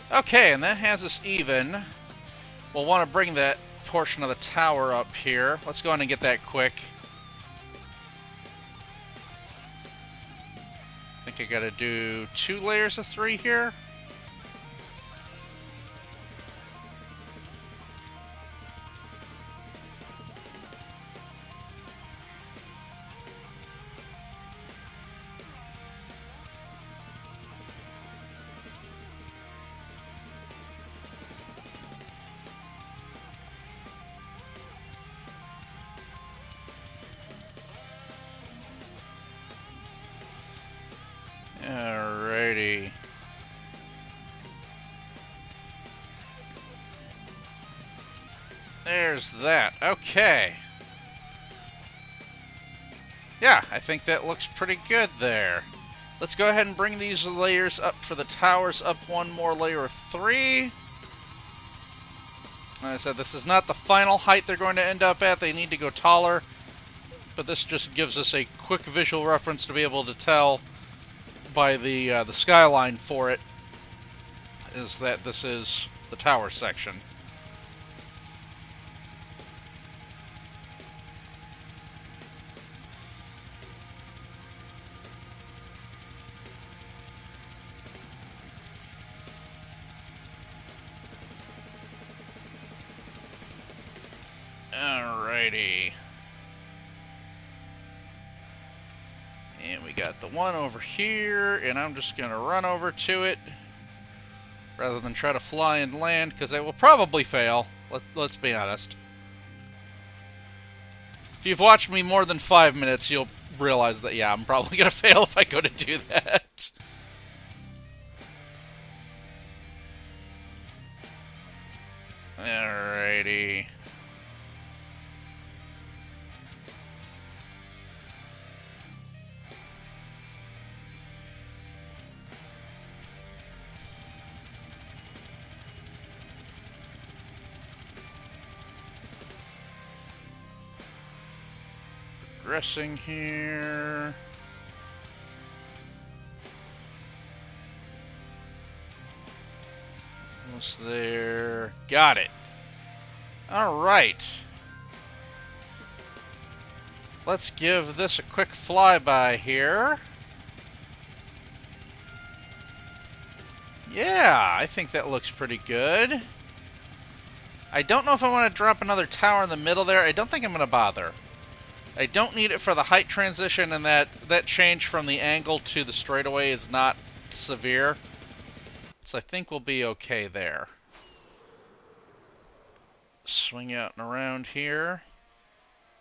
Okay, and that has us even. We'll want to bring that portion of the tower up here. Let's go ahead and get that quick. I think I gotta do 2 layers of 3 here. Alrighty. There's that. Okay. Yeah, I think that looks pretty good there. Let's go ahead and bring these layers up for the towers up 1 more layer of 3. Like I said, this is not the final height they're going to end up at. They need to go taller. But this just gives us a quick visual reference to be able to tell by the skyline for it is that this is the tower section. Alrighty. And we got the one over here, and I'm just going to run over to it rather than try to fly and land, because I will probably fail. Let's be honest. If you've watched me more than 5 minutes, you'll realize that, yeah, I'm probably going to fail if I go to do that. Alrighty. Progressing here. Almost there. Got it. All right. Let's give this a quick flyby here. Yeah, I think that looks pretty good. I don't know if I want to drop another tower in the middle there. I don't think I'm going to bother. I don't need it for the height transition, and that change from the angle to the straightaway is not severe. So I think we'll be okay there. Swing out and around here.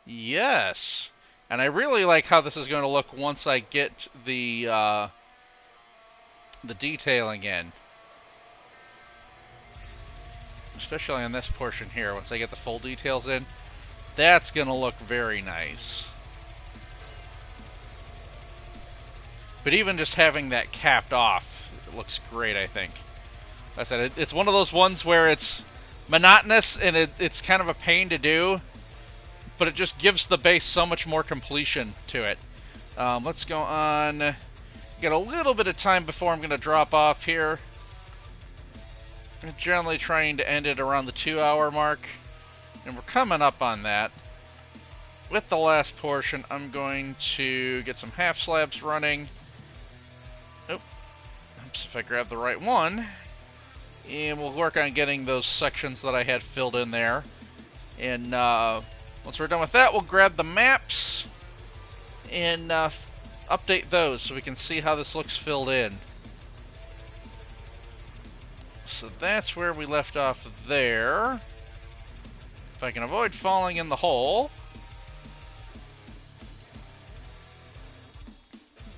Yes! And I really like how this is going to look once I get the detailing in. Especially on this portion here, once I get the full details in. That's going to look very nice. But even just having that capped off, it looks great, I think. Like I said, it's one of those ones where it's monotonous and it's kind of a pain to do, but it just gives the base so much more completion to it. Let's go on. Got a little bit of time before I'm going to drop off here. I'm generally trying to end it around the 2-hour mark, and we're coming up on that. With the last portion, I'm going to get some half slabs running. Oh, oops, if I grab the right one. And we'll work on getting those sections that I had filled in there. And once we're done with that, we'll grab the maps and update those so we can see how this looks filled in. So that's where we left off there. If I can avoid falling in the hole.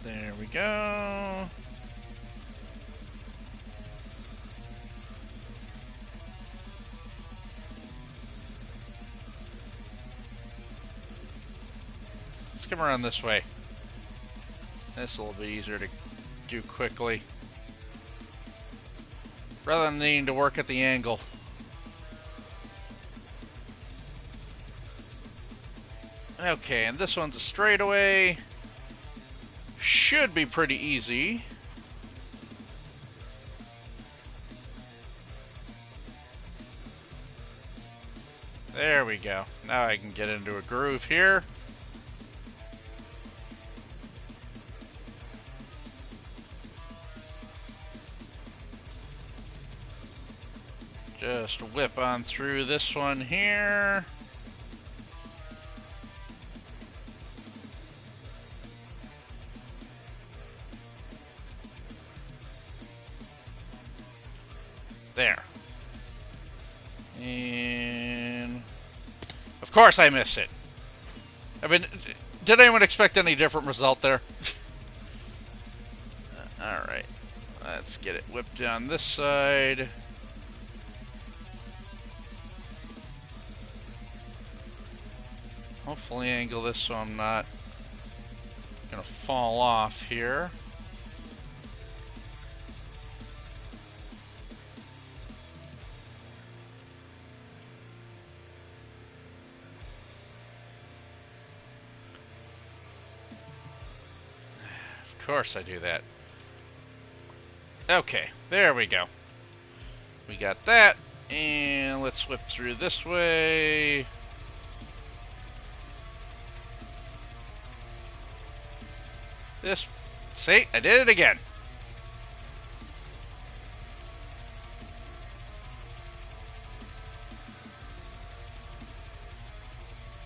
There we go. Let's come around this way. This will be easier to do quickly, rather than needing to work at the angle. Okay, and this one's a straightaway. Should be pretty easy. There we go. Now I can get into a groove here. Just whip on through this one here. There. And of course I miss it. I mean, did anyone expect any different result there? Alright. Let's get it whipped down this side. Hopefully angle this so I'm not gonna fall off here. Of course I do that. Okay, there we go. We got that, and let's whip through this way. See, I did it again.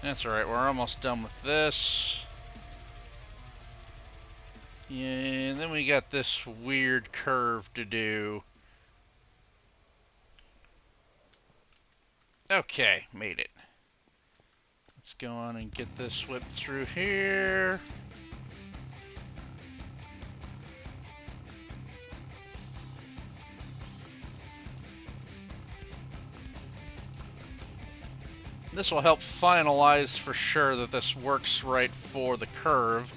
That's alright, we're almost done with this. And then we got this weird curve to do. Okay, made it. Let's go on and get this whipped through here. This will help finalize for sure that this works right for the curve,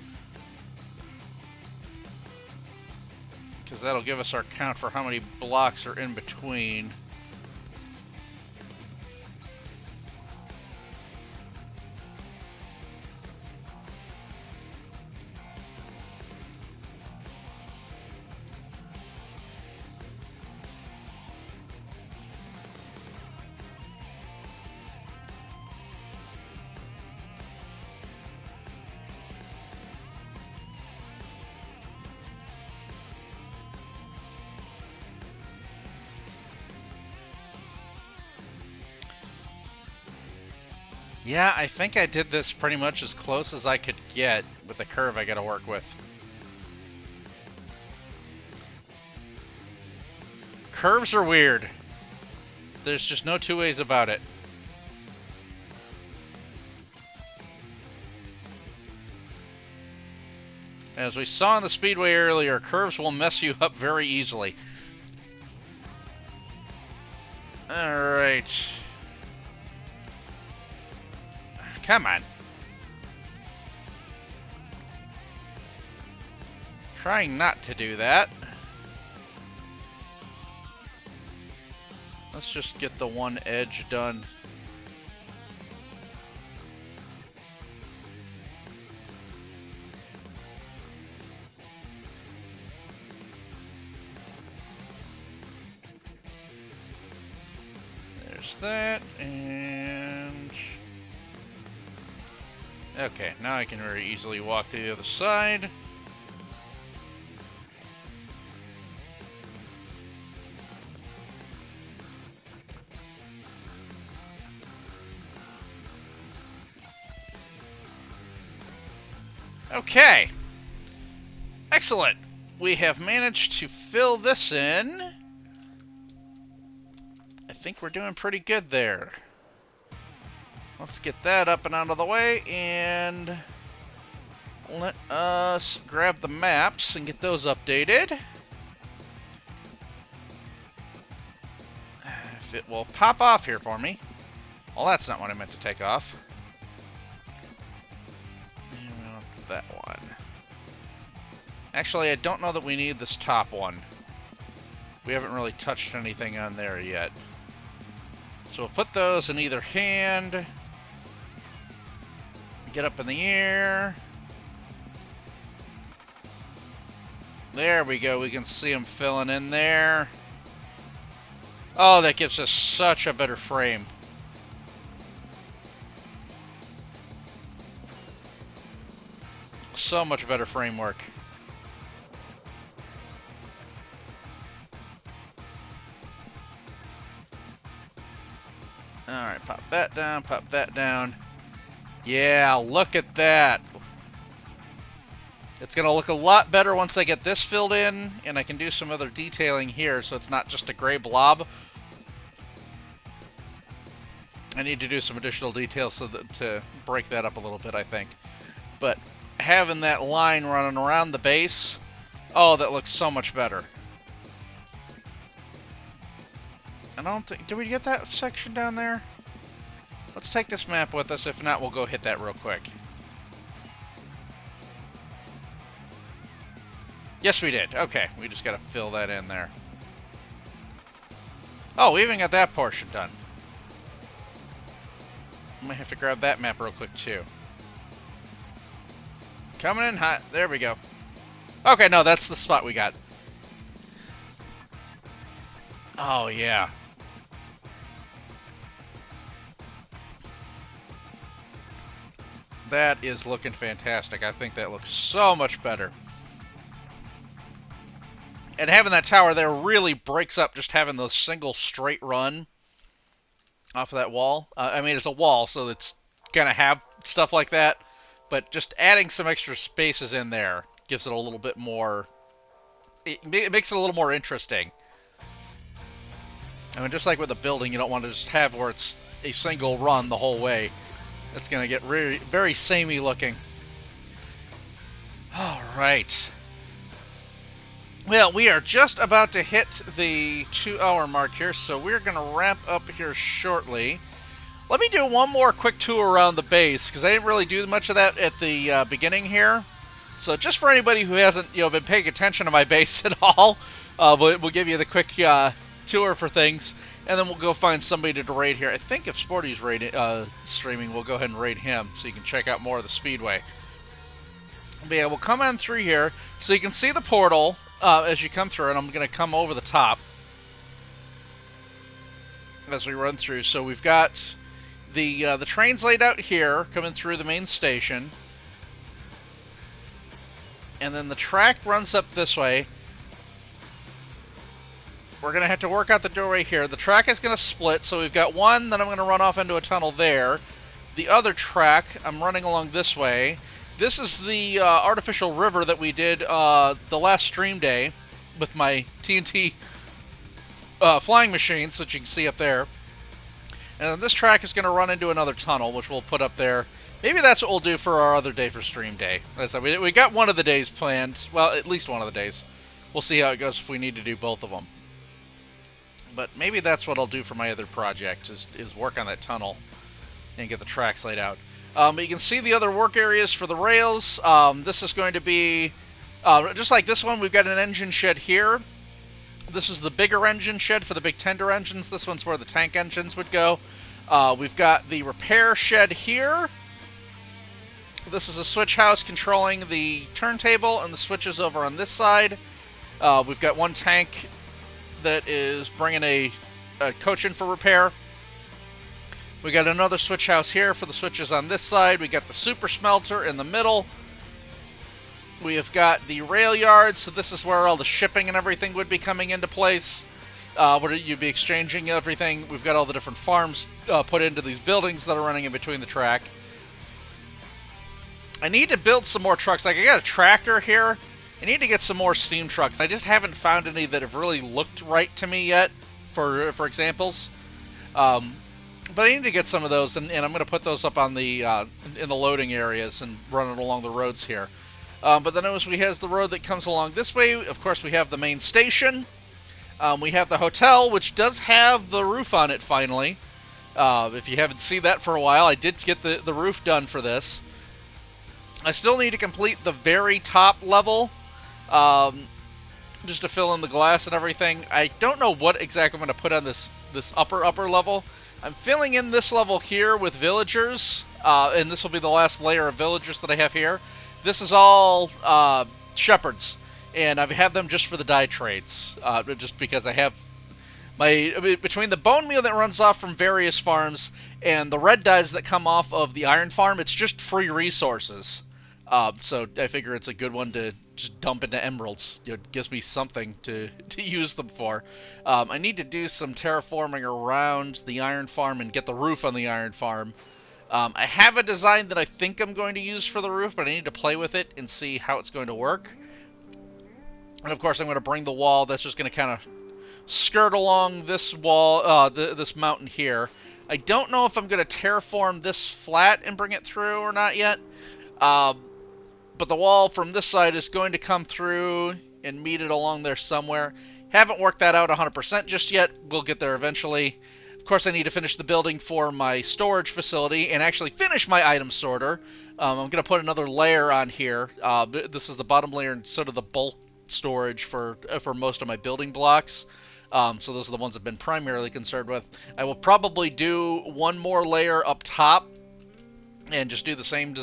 because that'll give us our count for how many blocks are in between. Yeah, I think I did this pretty much as close as I could get with the curve I gotta work with. Curves are weird. There's just no two ways about it. As we saw in the Speedway earlier, curves will mess you up very easily. Alright. Come on. Trying not to do that. Let's just get the one edge done. There's that, and... Okay, now I can very easily walk to the other side. Okay. Excellent. We have managed to fill this in. I think we're doing pretty good there. Let's get that up and out of the way, and let us grab the maps and get those updated. If it will pop off here for me. Well, that's not what I meant to take off. That one. Actually, I don't know that we need this top one. We haven't really touched anything on there yet. So we'll put those in either hand. Get up in the air. There we go. We can see them filling in there. Oh, that gives us such a better frame. So much better framework. Alright, pop that down, pop that down. Yeah, look at that. It's going to look a lot better once I get this filled in, and I can do some other detailing here so it's not just a gray blob. I need to do some additional details so that, to break that up a little bit, I think. But having that line running around the base, oh, that looks so much better. I don't think... Did we get that section down there? Let's take this map with us. If not, we'll go hit that real quick. Yes, we did. Okay, we just gotta fill that in there. Oh, we even got that portion done. I might have to grab that map real quick, too. Coming in hot. There we go. Okay, no, that's the spot we got. Oh, yeah. That is looking fantastic. I think that looks so much better. And having that tower there really breaks up just having the single straight run off of that wall. I mean, it's a wall, so it's going to have stuff like that. But just adding some extra spaces in there gives it a little bit more... It makes it a little more interesting. I mean, just like with a building, you don't want to just have where it's a single run the whole way. It's going to get very samey looking. All right. Well, we are just about to hit the 2-hour mark here, so we're going to wrap up here shortly. Let me do one more quick tour around the base, because I didn't really do much of that at the beginning here. So just for anybody who hasn't been paying attention to my base at all, we'll give you the quick tour for things, and then we'll go find somebody to raid here. I think if Sporty's streaming, we'll go ahead and raid him, so you can check out more of the Speedway. But yeah, we'll come on through here, so you can see the portal as you come through, and I'm going to come over the top as we run through. So we've got the trains laid out here, coming through the main station. And then the track runs up this way. We're going to have to work out the doorway here. The track is going to split, so we've got one, then I'm going to run off into a tunnel there. the other track, I'm running along this way. This is the artificial river that we did the last stream day with my TNT flying machines, which you can see up there. And this track is going to run into another tunnel, which we'll put up there. Maybe that's what we'll do for our other day for stream day. As I said, we got one of the days planned. Well, at least one of the days. We'll see how it goes if we need to do both of them. But maybe that's what I'll do for my other project, is work on that tunnel and get the tracks laid out. But you can see the other work areas for the rails. This is going to be, just like this one, we've got an engine shed here. This is the bigger engine shed for the big tender engines. This one's where the tank engines would go. We've got the repair shed here. This is a switch house controlling the turntable, and the switches over on this side. We've got one tank that is bringing a coach in for repair. We got another switch house here for the switches on this side. We got the super smelter in the middle. We have got the rail yard, so this is where all the shipping and everything would be coming into place. Where you'd be exchanging everything. We've got all the different farms put into these buildings that are running in between the track. I need to build some more trucks. Like, I got a tractor here. I need to get some more steam trucks. I just haven't found any that have really looked right to me yet, for examples. But I need to get some of those, and I'm going to put those up on the in the loading areas and run it along the roads here. But then as we have the road that comes along this way, of course we have the main station. We have the hotel, which does have the roof on it finally. If you haven't seen that for a while, I did get the roof done for this. I still need to complete the very top level, just to fill in the glass and everything. I don't know what exactly I'm going to put on this upper level. I'm filling in this level here with villagers, and this will be the last layer of villagers that I have here. This is all shepherds, and I've had them just for the dye trades, just because I have between the bone meal that runs off from various farms and the red dyes that come off of the iron farm, it's just free resources. So I figure it's a good one to just dump into emeralds. It gives me something to use them for. I need to do some terraforming around the iron farm and get the roof on the iron farm. I have a design that I think I'm going to use for the roof, but I need to play with it and see how it's going to work. And of course I'm going to bring the wall that's just going to kind of skirt along this wall, this mountain here. I don't know if I'm going to terraform this flat and bring it through or not yet. But the wall from this side is going to come through and meet it along there somewhere. Haven't worked that out 100% just yet. We'll get there eventually. Of course, I need to finish the building for my storage facility and actually finish my item sorter. I'm going to put another layer on here. This is the bottom layer and sort of the bulk storage for most of my building blocks. So those are the ones I've been primarily concerned with. I will probably do one more layer up top and just do the same,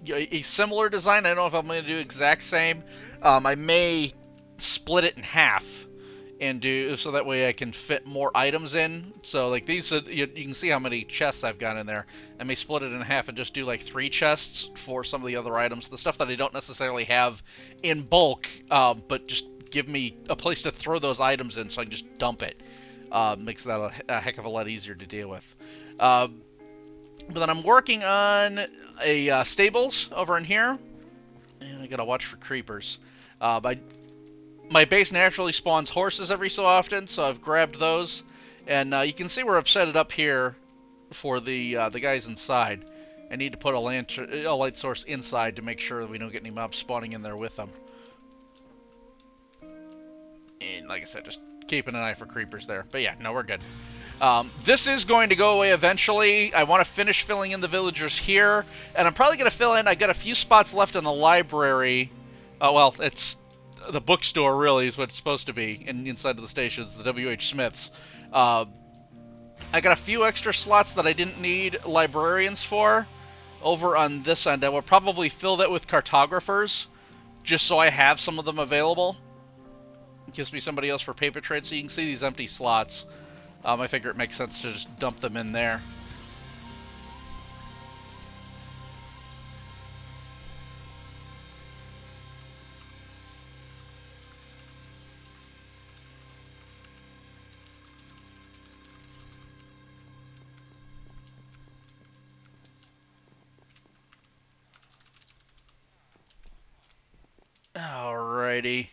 a similar design. I don't know if I'm going to do exact same. I may split it in half and do so that way I can fit more items in. So like these, you can see how many chests I've got in there. I may split it in half and just do like 3 chests for some of the other items, the stuff that I don't necessarily have in bulk, but just give me a place to throw those items in so I can just dump it. Makes that a heck of a lot easier to deal with. But then I'm working on a stables over in here, and I gotta watch for creepers. My base naturally spawns horses every so often, so I've grabbed those, and you can see where I've set it up here for the guys inside. I need to put a light source inside to make sure that we don't get any mobs spawning in there with them. And like I said, just keeping an eye for creepers there. But yeah, no, we're good. This is going to go away eventually. I want to finish filling in the villagers here, and I'm probably going to fill in. I got a few spots left in the library. Well, it's the bookstore really is what it's supposed to be, and inside of the stations, the W.H. Smiths. I got a few extra slots that I didn't need librarians for over on this end. I will probably fill that with cartographers, just so I have some of them available. It gives me somebody else for paper trade, so you can see these empty slots. I figure it makes sense to just dump them in there. Alrighty.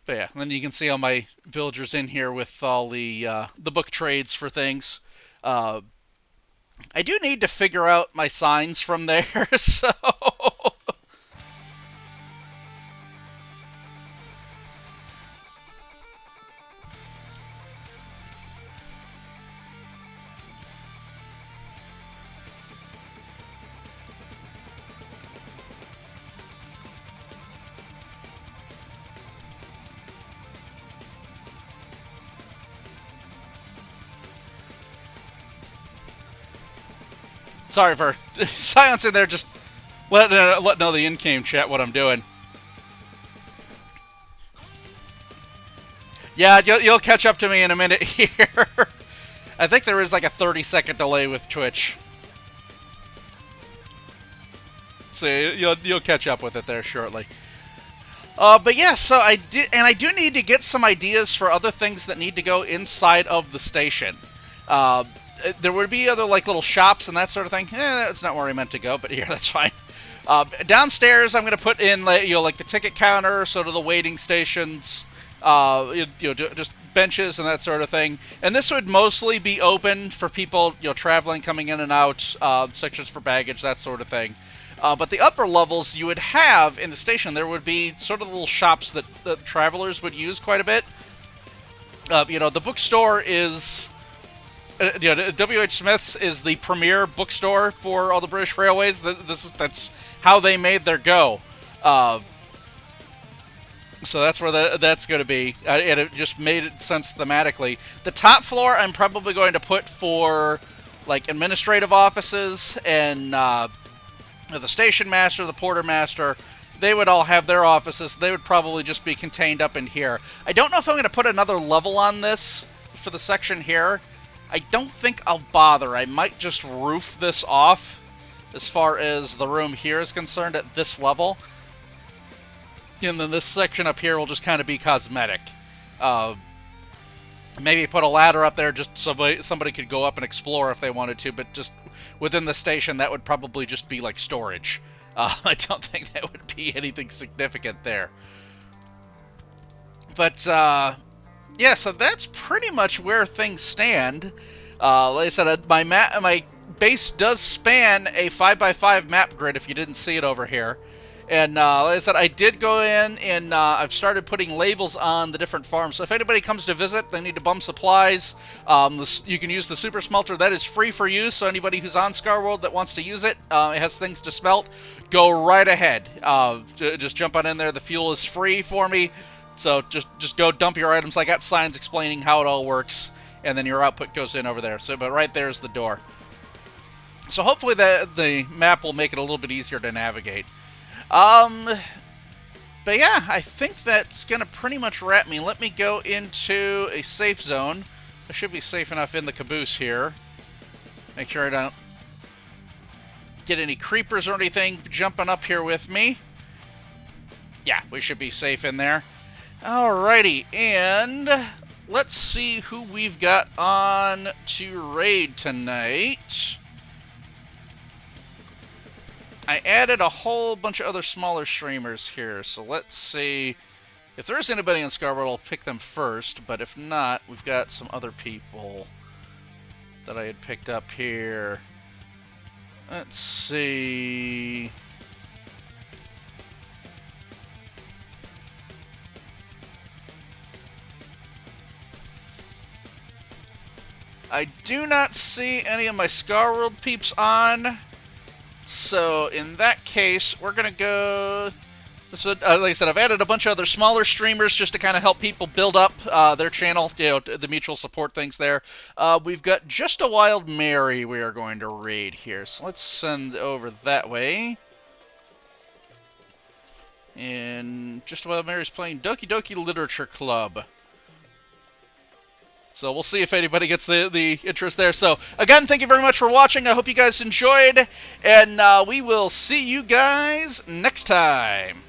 But yeah, then you can see all my villagers in here with all the book trades for things. I do need to figure out my signs from there, so... Sorry for silence in there, just letting know the in-game chat what I'm doing. Yeah, you'll catch up to me in a minute here. I think there is like a 30-second delay with Twitch. So you'll catch up with it there shortly. But yeah, so I do need to get some ideas for other things that need to go inside of the station. There would be other like little shops and that sort of thing. That's not where I meant to go, but here, that's fine. Downstairs, I'm going to put in like the ticket counter, sort of the waiting stations, just benches and that sort of thing. And this would mostly be open for people traveling, coming in and out, sections for baggage, that sort of thing. But the upper levels you would have in the station, there would be sort of little shops that travelers would use quite a bit. The bookstore is... W.H. Smith's is the premier bookstore for all the British Railways. That's how they made their go. So that's where that's going to be. And it just made sense thematically. The top floor I'm probably going to put for like administrative offices and the station master, the porter master. They would all have their offices. They would probably just be contained up in here. I don't know if I'm going to put another level on this for the section here. I don't think I'll bother. I might just roof this off as far as the room here is concerned at this level. And then this section up here will just kind of be cosmetic. Maybe put a ladder up there just so somebody could go up and explore if they wanted to, but just within the station that would probably just be like storage. I don't think that would be anything significant there. But, yeah, so that's pretty much where things stand. Like I said, my base does span a 5x5 map grid if you didn't see it over here. And like I said, I did go in and I've started putting labels on the different farms. So if anybody comes to visit, they need to bum supplies. You can use the super smelter. That is free for use. So anybody who's on Scarworld that wants to use it, it has things to smelt, go right ahead. Just jump on in there. The fuel is free for me. So just go dump your items. I got signs explaining how it all works, and then your output goes in over there. So, but right there is the door. So hopefully the map will make it a little bit easier to navigate. But yeah, I think that's gonna pretty much wrap me. Let me go into a safe zone. I should be safe enough in the caboose here. Make sure I don't get any creepers or anything jumping up here with me. Yeah, we should be safe in there. Alrighty, and let's see who we've got on to raid tonight. I added a whole bunch of other smaller streamers here, so let's see. If there's anybody in Scarworld, I'll pick them first, but if not, we've got some other people that I had picked up here. Let's see... I do not see any of my Scarworld peeps on, so in that case, we're going to go... So, like I said, I've added a bunch of other smaller streamers just to kind of help people build up their channel, the mutual support things there. We've got Just a Wild Mary we are going to raid here, so let's send over that way. And Just a Wild Mary's playing Doki Doki Literature Club. So we'll see if anybody gets the interest there. So, again, thank you very much for watching. I hope you guys enjoyed. And we will see you guys next time.